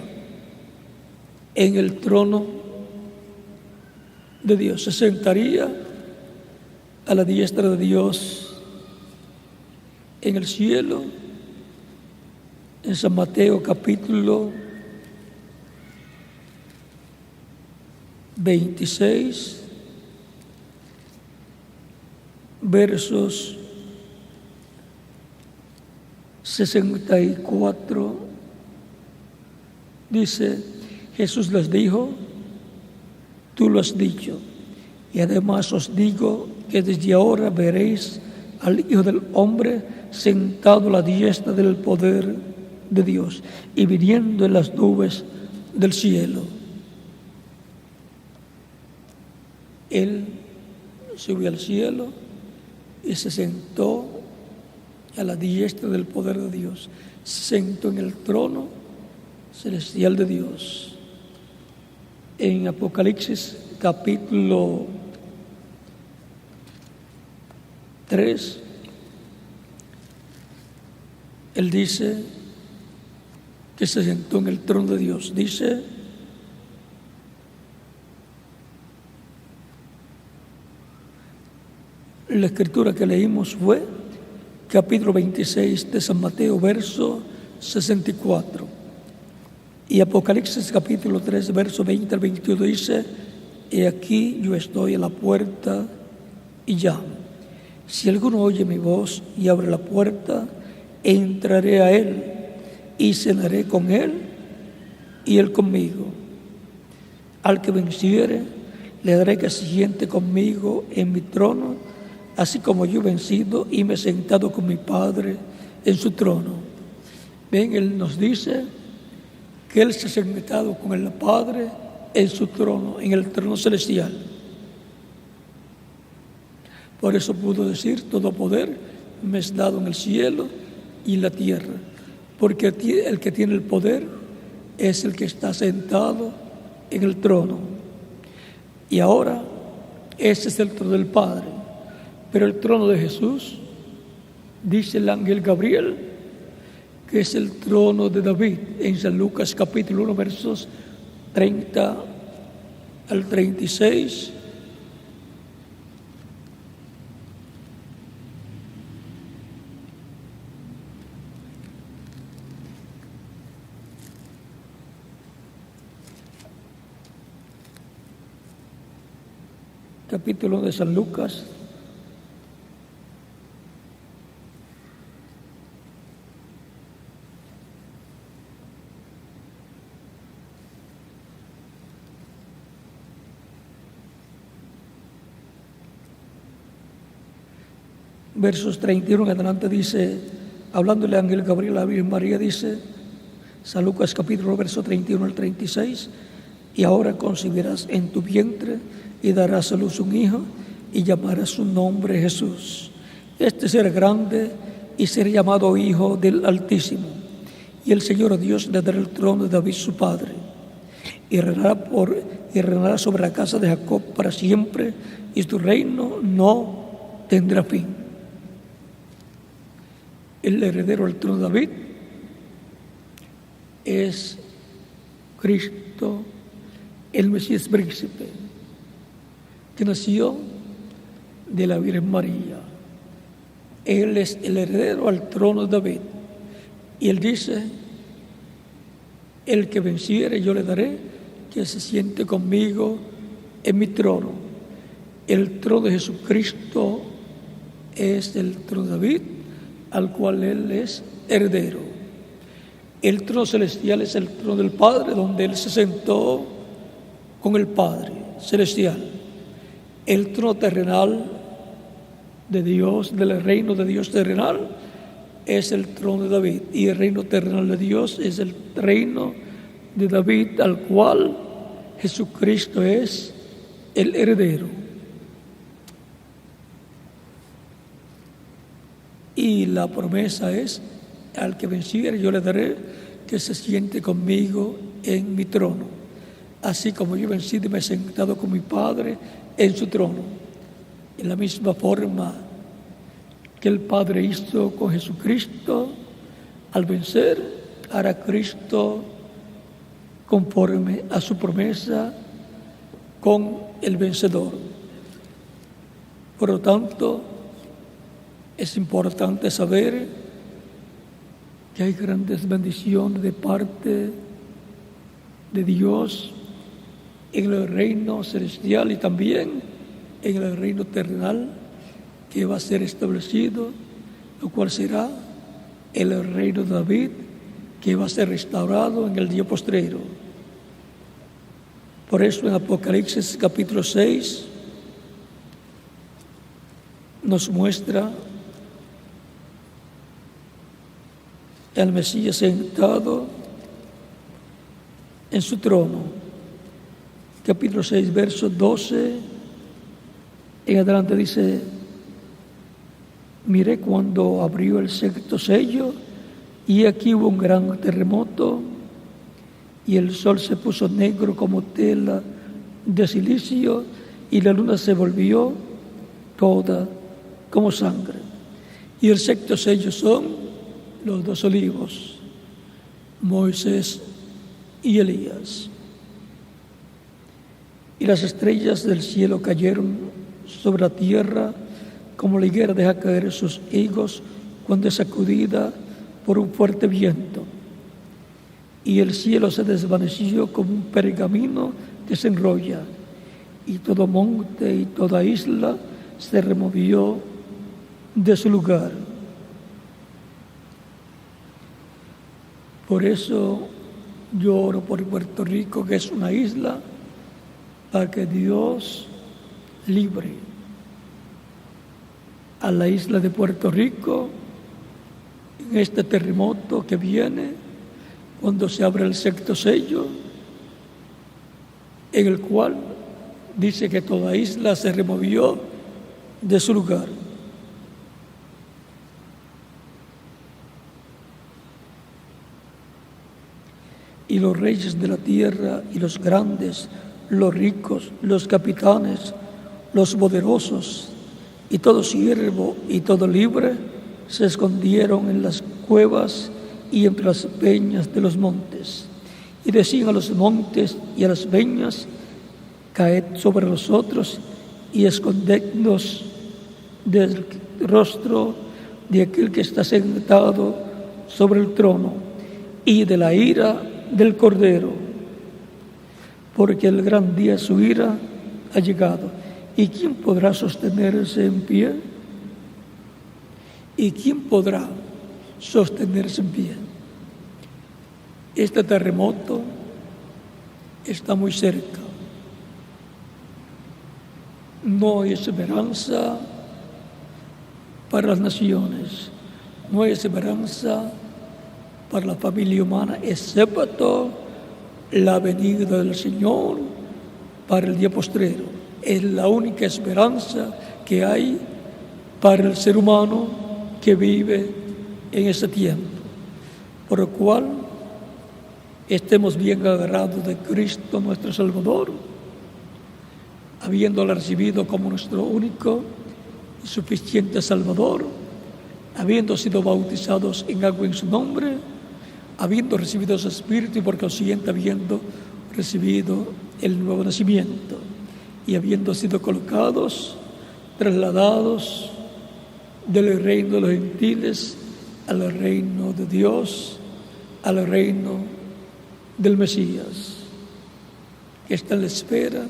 B: en el trono de Dios, se sentaría a la diestra de Dios en el cielo. En San Mateo capítulo 26, versos 64, dice, Jesús les dijo, tú lo has dicho, y además os digo que desde ahora veréis al Hijo del Hombre sentado a la diestra del poder de Dios y viniendo en las nubes del cielo. Él subió al cielo y se sentó a la diestra del poder de Dios. Se sentó en el trono celestial de Dios. En Apocalipsis capítulo 3, él dice que se sentó en el trono de Dios. Dice, la escritura que leímos fue capítulo 26 de San Mateo, verso 64. Y Apocalipsis capítulo 3, verso 20 al 21 dice, he aquí yo estoy a la puerta y llamo. Si alguno oye mi voz y abre la puerta, entraré a él y cenaré con él y él conmigo. Al que venciere, le daré que se siente conmigo en mi trono, así como yo he vencido y me he sentado con mi Padre en su trono. Ven, él nos dice que él se ha sentado con el Padre en su trono, en el trono celestial. Por eso pudo decir, todo poder me es dado en el cielo y en la tierra, porque el que tiene el poder es el que está sentado en el trono. Y ahora, ese es el trono del Padre. Pero el trono de Jesús, dice el ángel Gabriel, que es el trono de David, en San Lucas capítulo 1, versos 30 al 36. Capítulo de San Lucas, versos 31 en adelante dice, hablándole ángel Gabriel a la Virgen María, dice, San Lucas capítulo verso 31 al 36, y ahora concebirás en tu vientre y darás a luz un hijo y llamarás su nombre Jesús. Este será grande y será llamado Hijo del Altísimo, y el Señor Dios le dará el trono de David su padre, y reinará sobre la casa de Jacob para siempre, y su reino no tendrá fin. El heredero del trono de David es Cristo, el Mesías príncipe, que nació de la Virgen María. Él es el heredero al trono de David. Y él dice, el que venciere yo le daré que se siente conmigo en mi trono. El trono de Jesucristo es el trono de David, al cual él es heredero. El trono celestial es el trono del Padre, donde él se sentó con el Padre celestial. El trono terrenal de Dios, del reino de Dios terrenal, es el trono de David. Y el reino terrenal de Dios es el reino de David, al cual Jesucristo es el heredero. Y la promesa es al que venciere yo le daré que se siente conmigo en mi trono, así como yo he vencido y me he sentado con mi Padre en su trono. En la misma forma que el Padre hizo con Jesucristo, al vencer, hará Cristo conforme a su promesa con el vencedor. Por lo tanto, es importante saber que hay grandes bendiciones de parte de Dios en el reino celestial y también en el reino terrenal que va a ser establecido, lo cual será el reino de David, que va a ser restaurado en el día postrero. Por eso en Apocalipsis capítulo 6 nos muestra el Mesías sentado en su trono. Capítulo 6, verso 12 en adelante dice: miré cuando abrió el sexto sello, y aquí hubo un gran terremoto, y el sol se puso negro como tela de silicio, y la luna se volvió toda como sangre. Y el sexto sello son los dos olivos, Moisés y Elías. Y las estrellas del cielo cayeron sobre la tierra, como la higuera deja caer sus higos cuando es sacudida por un fuerte viento. Y el cielo se desvaneció como un pergamino que se enrolla, y todo monte y toda isla se removió de su lugar. Por eso yo oro por Puerto Rico, que es una isla, para que Dios libre a la isla de Puerto Rico en este terremoto que viene cuando se abre el sexto sello, en el cual dice que toda isla se removió de su lugar. Y los reyes de la tierra y los grandes, los ricos, los capitanes, los poderosos y todo siervo y todo libre se escondieron en las cuevas y entre las peñas de los montes, y decían a los montes y a las peñas: caed sobre nosotros y escondednos del rostro de aquel que está sentado sobre el trono y de la ira del Cordero, porque el gran día de su ira ha llegado. ¿Y quién podrá sostenerse en pie? ¿Y quién podrá sostenerse en pie? Este terremoto está muy cerca. No hay esperanza para las naciones, no hay esperanza para la familia humana, excepto la venida del Señor para el día postrero. Es la única esperanza que hay para el ser humano que vive en ese tiempo. Por lo cual, estemos bien agarrados de Cristo nuestro Salvador, habiéndolo recibido como nuestro único y suficiente Salvador, habiendo sido bautizados en agua en su nombre, habiendo recibido su Espíritu y por consiguiente habiendo recibido el nuevo nacimiento, y habiendo sido colocados, trasladados del reino de los gentiles al reino de Dios, al reino del Mesías, que está en la esfera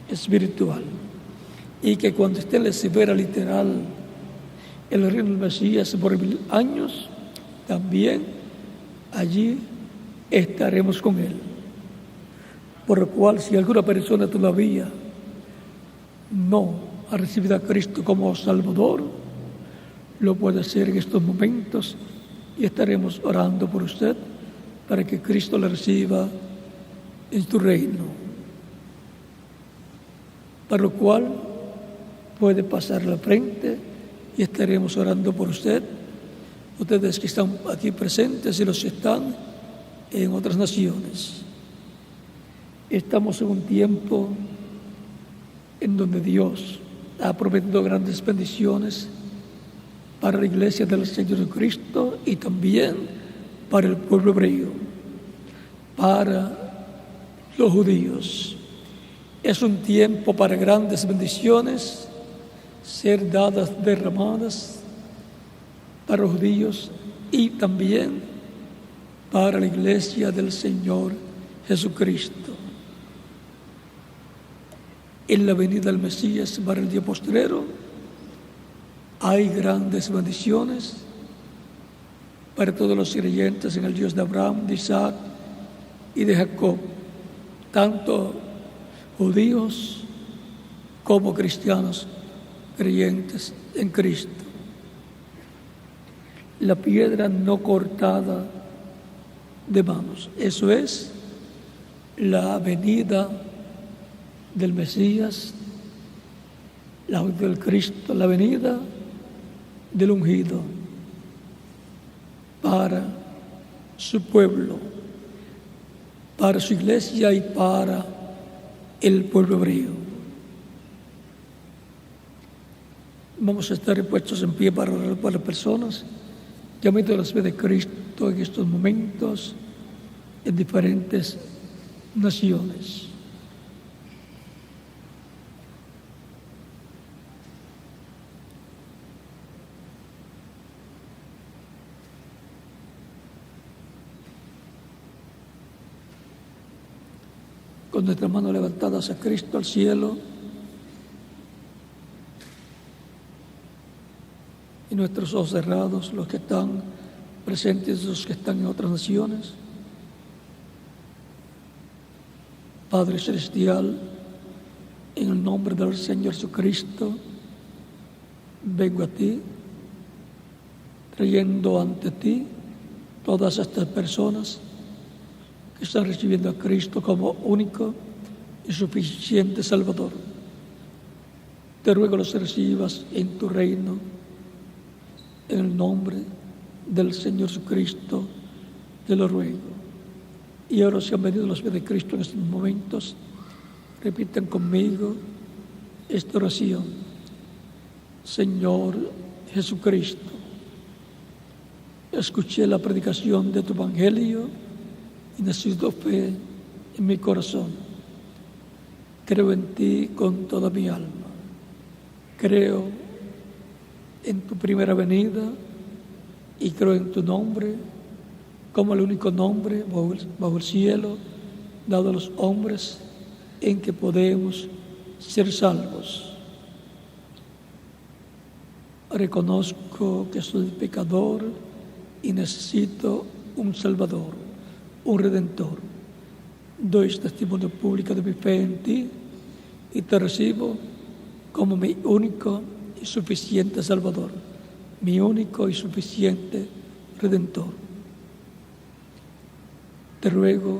B: espiritual, y que cuando esté en la esfera literal, el reino del Mesías por 1000 años, también allí estaremos con Él. Por lo cual, si alguna persona todavía no ha recibido a Cristo como Salvador, lo puede hacer en estos momentos y estaremos orando por usted para que Cristo le reciba en su reino. Para lo cual puede pasar la frente y estaremos orando por usted ustedes que están aquí presentes y los que están en otras naciones. Estamos en un tiempo en donde Dios ha prometido grandes bendiciones para la iglesia del Señor Jesucristo y también para el pueblo hebreo, para los judíos. Es un tiempo para grandes bendiciones ser dadas, derramadas para los judíos y también para la iglesia del Señor Jesucristo. En la venida del Mesías para el día postrero hay grandes bendiciones para todos los creyentes en el Dios de Abraham, de Isaac y de Jacob, tanto judíos como cristianos creyentes en Cristo. La piedra no cortada de manos, eso es la venida del Mesías, la venida del Cristo, la venida del ungido para su pueblo, para su iglesia y para el pueblo hebreo. Vamos a estar puestos en pie para orar por las personas que han visto la fe de Cristo en estos momentos en diferentes naciones. Con nuestras manos levantadas a Cristo al cielo y nuestros ojos cerrados, los que están presentes y los que están en otras naciones. Padre Celestial, en el nombre del Señor Jesucristo, vengo a ti, trayendo ante ti todas estas personas que están recibiendo a Cristo como único y suficiente Salvador. Te ruego los recibas en tu reino, en el nombre del Señor Jesucristo, te lo ruego. Y ahora, si han venido los pies de Cristo en estos momentos, repiten conmigo esta oración. Señor Jesucristo, escuché la predicación de tu Evangelio y necesito fe en mi corazón. Creo en ti con toda mi alma. Creo en tu primera venida y creo en tu nombre como el único nombre bajo el cielo dado a los hombres en que podemos ser salvos. Reconozco que soy pecador y necesito un Salvador, un Redentor. Doy testimonio público de mi fe en ti y te recibo como mi único y suficiente Salvador, mi único y suficiente Redentor. Te ruego,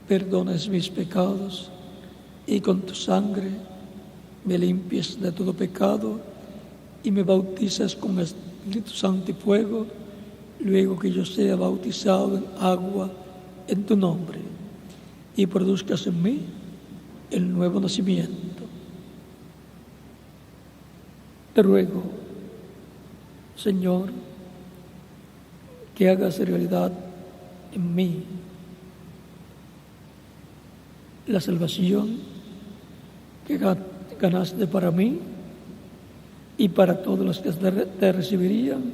B: perdones mis pecados y con tu sangre me limpies de todo pecado y me bautices con el Espíritu Santo y fuego, luego que yo sea bautizado en agua en tu nombre y produzcas en mí el nuevo nacimiento. Te ruego, Señor, que hagas realidad en mí la salvación que ganaste para mí y para todos los que te recibirían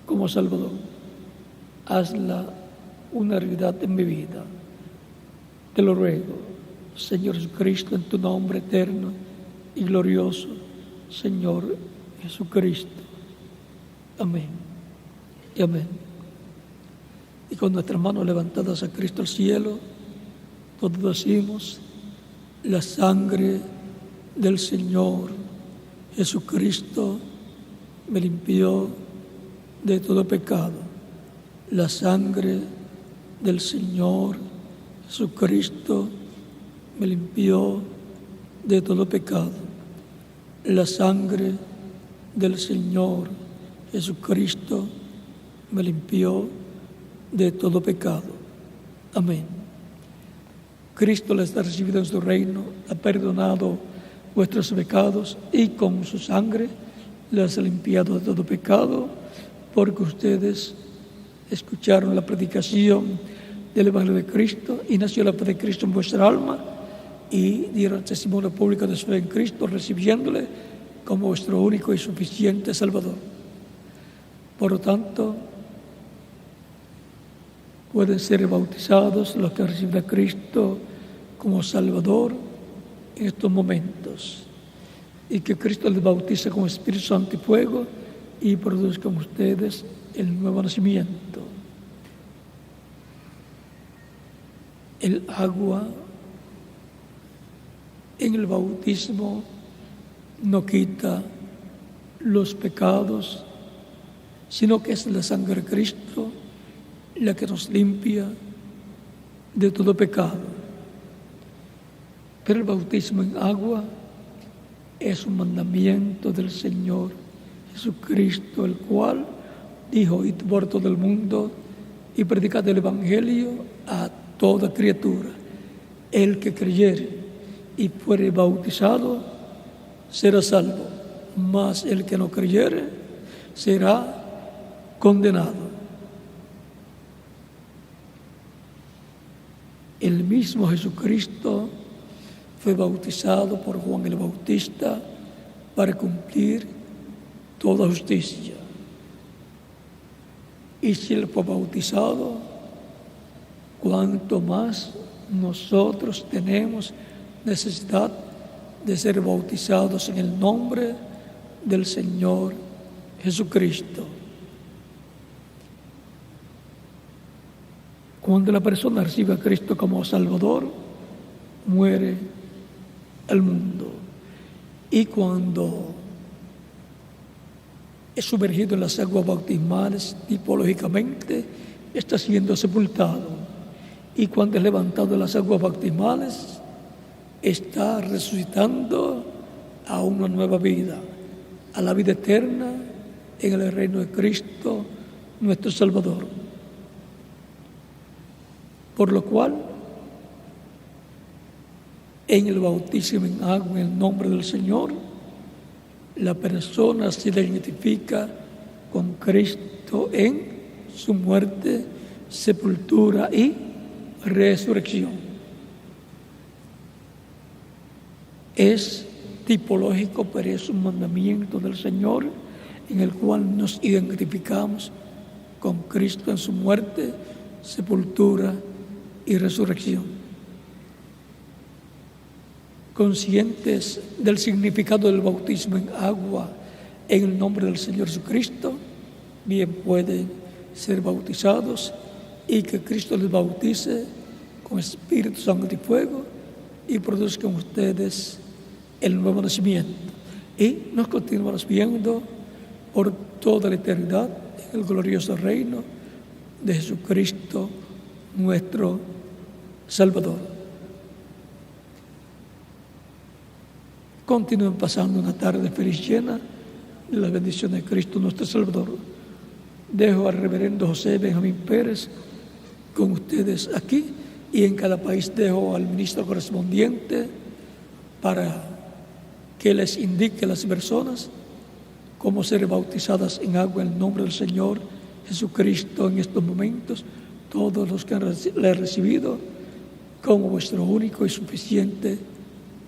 B: como Salvador. Hazla una realidad en mi vida. Te lo ruego, Señor Jesucristo, en tu nombre eterno y glorioso, Señor Jesucristo. Amén y amén. Y con nuestras manos levantadas a Cristo al cielo, todos decimos: la sangre del Señor Jesucristo me limpió de todo pecado. La sangre del Señor Jesucristo me limpió de todo pecado. La sangre del Señor Jesucristo me limpió de todo pecado. Amén. Cristo les ha recibido en su reino, ha perdonado vuestros pecados y con su sangre les ha limpiado de todo pecado, porque ustedes escucharon la predicación del Evangelio de Cristo y nació la fe de Cristo en vuestra alma y dieron testimonio público de su fe en Cristo, recibiéndole como vuestro único y suficiente Salvador. Por lo tanto, pueden ser bautizados los que reciben a Cristo como Salvador en estos momentos, y que Cristo les bautice con Espíritu Santo y fuego y produzca en ustedes el nuevo nacimiento. El agua en el bautismo no quita los pecados, sino que es la sangre de Cristo la que nos limpia de todo pecado. Pero el bautismo en agua es un mandamiento del Señor Jesucristo, el cual dijo: id por todo el mundo y predicad el Evangelio a toda criatura. El que creyere y fuere bautizado será salvo, mas el que no creyere será condenado. El mismo Jesucristo fue bautizado por Juan el Bautista para cumplir toda justicia. Y si él fue bautizado, cuanto más nosotros tenemos necesidad de ser bautizados en el nombre del Señor Jesucristo. Cuando la persona recibe a Cristo como Salvador, muere el mundo. Y cuando es sumergido en las aguas bautismales, tipológicamente está siendo sepultado. Y cuando es levantado de las aguas bautismales, está resucitando a una nueva vida, a la vida eterna en el reino de Cristo, nuestro Salvador. Por lo cual, en el bautismo en agua, en el nombre del Señor, la persona se identifica con Cristo en su muerte, sepultura y resurrección. Es tipológico, pero es un mandamiento del Señor en el cual nos identificamos con Cristo en su muerte, sepultura y resurrección. Conscientes del significado del bautismo en agua en el nombre del Señor Jesucristo, bien pueden ser bautizados y que Cristo les bautice con Espíritu Santo y fuego y produzcan en ustedes el nuevo nacimiento. Y nos continuaremos viendo por toda la eternidad en el glorioso reino de Jesucristo, nuestro Salvador. Continúen pasando una tarde feliz llena de la bendición de Cristo, nuestro Salvador. Dejo al reverendo José Benjamín Pérez con ustedes aquí, y en cada país dejo al ministro correspondiente para que les indique a las personas cómo ser bautizadas en agua en el nombre del Señor Jesucristo en estos momentos, todos los que le han recibido como vuestro único y suficiente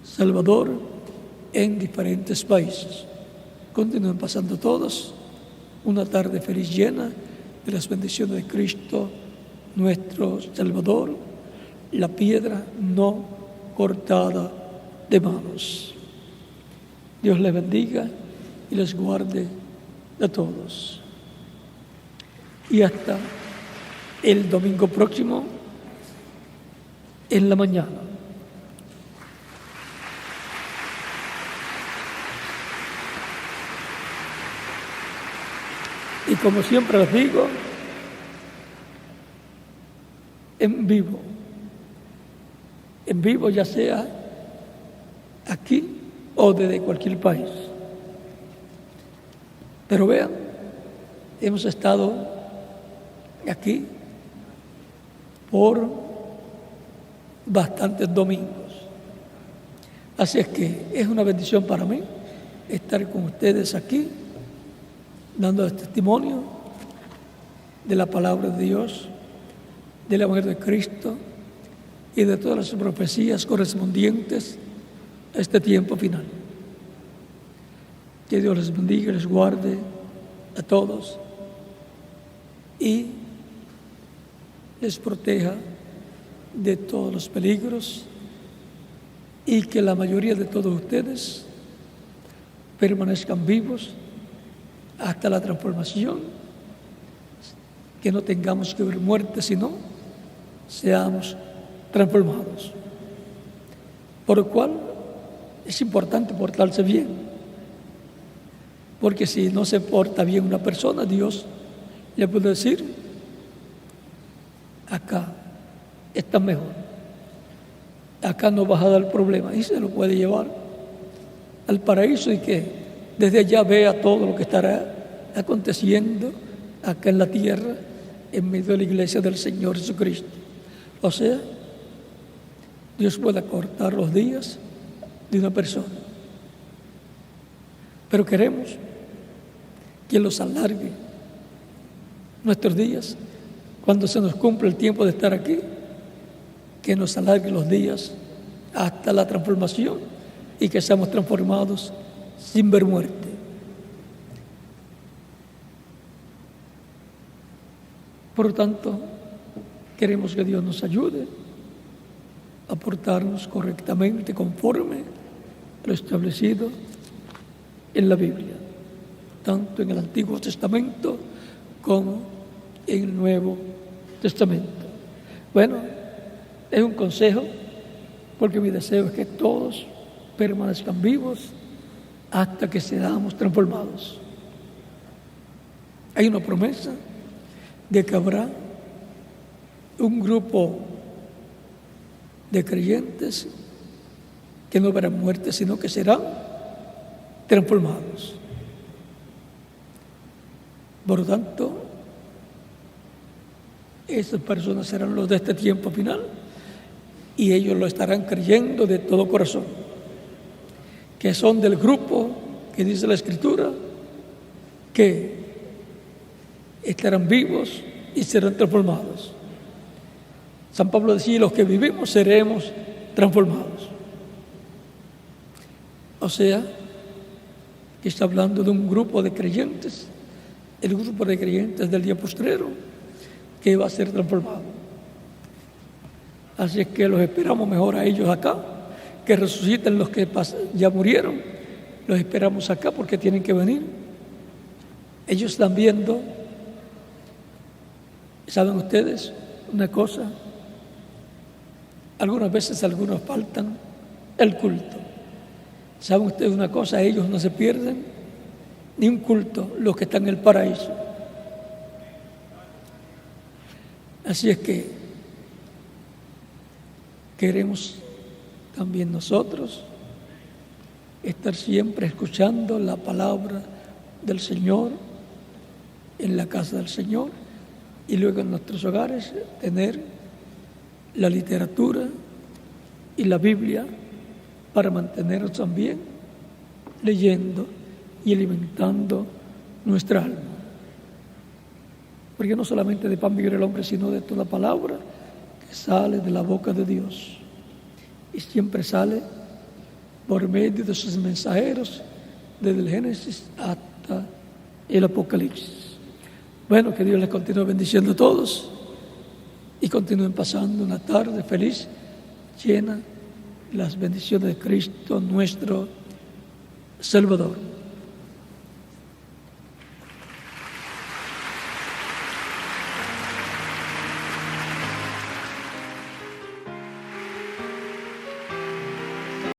B: Salvador en diferentes países. Continúen pasando todos una tarde feliz llena de las bendiciones de Cristo, nuestro Salvador, la piedra no cortada de manos. Dios les bendiga y les guarde a todos. Y hasta el domingo próximo en la mañana. Y como siempre les digo, en vivo ya sea aquí o desde cualquier país. Pero vean, hemos estado aquí por bastantes domingos. Así es que es una bendición para mí estar con ustedes aquí, dando testimonio de la palabra de Dios, del Evangelio de Cristo y de todas las profecías correspondientes a este tiempo final. Que Dios les bendiga y les guarde a todos y les proteja de todos los peligros, y que la mayoría de todos ustedes permanezcan vivos hasta la transformación, que no tengamos que ver muerte, sino seamos transformados. Por lo cual es importante portarse bien, porque si no se porta bien una persona, Dios le puede decir: acá está mejor, acá no vas a dar problema, y se lo puede llevar al paraíso, y que desde allá vea todo lo que estará aconteciendo acá en la tierra, en medio de la iglesia del Señor Jesucristo. O sea, Dios puede acortar los días de una persona, pero queremos que los alargue nuestros días. Cuando se nos cumple el tiempo de estar aquí, que nos alargue los días hasta la transformación y que seamos transformados sin ver muerte. Por lo tanto, queremos que Dios nos ayude a portarnos correctamente conforme a lo establecido en la Biblia, tanto en el Antiguo Testamento como en el Nuevo Testamento. Bueno, es un consejo, porque mi deseo es que todos permanezcan vivos hasta que seamos transformados. Hay una promesa de que habrá un grupo de creyentes que no verán muerte, sino que serán transformados. Por lo tanto, esas personas serán los de este tiempo final, y ellos lo estarán creyendo de todo corazón, que son del grupo que dice la Escritura, que estarán vivos y serán transformados. San Pablo decía: los que vivimos seremos transformados. O sea, que está hablando de un grupo de creyentes, el grupo de creyentes del día postrero, que va a ser transformado. Así es que los esperamos mejor a ellos acá, que resuciten los que ya murieron. Los esperamos acá porque tienen que venir. Ellos están viendo, ¿saben ustedes una cosa? Algunas veces algunos faltan el culto. ¿Saben ustedes una cosa? Ellos no se pierden ni un culto, los que están en el paraíso. Así es que queremos también nosotros estar siempre escuchando la palabra del Señor en la casa del Señor, y luego en nuestros hogares tener la literatura y la Biblia para mantenernos también leyendo y alimentando nuestra alma. Porque no solamente de pan vivirá el hombre, sino de toda palabra que sale de la boca de Dios, y siempre sale por medio de sus mensajeros, desde el Génesis hasta el Apocalipsis. Bueno, que Dios les continúe bendiciendo a todos y continúen pasando una tarde feliz, llena de las bendiciones de Cristo nuestro Salvador.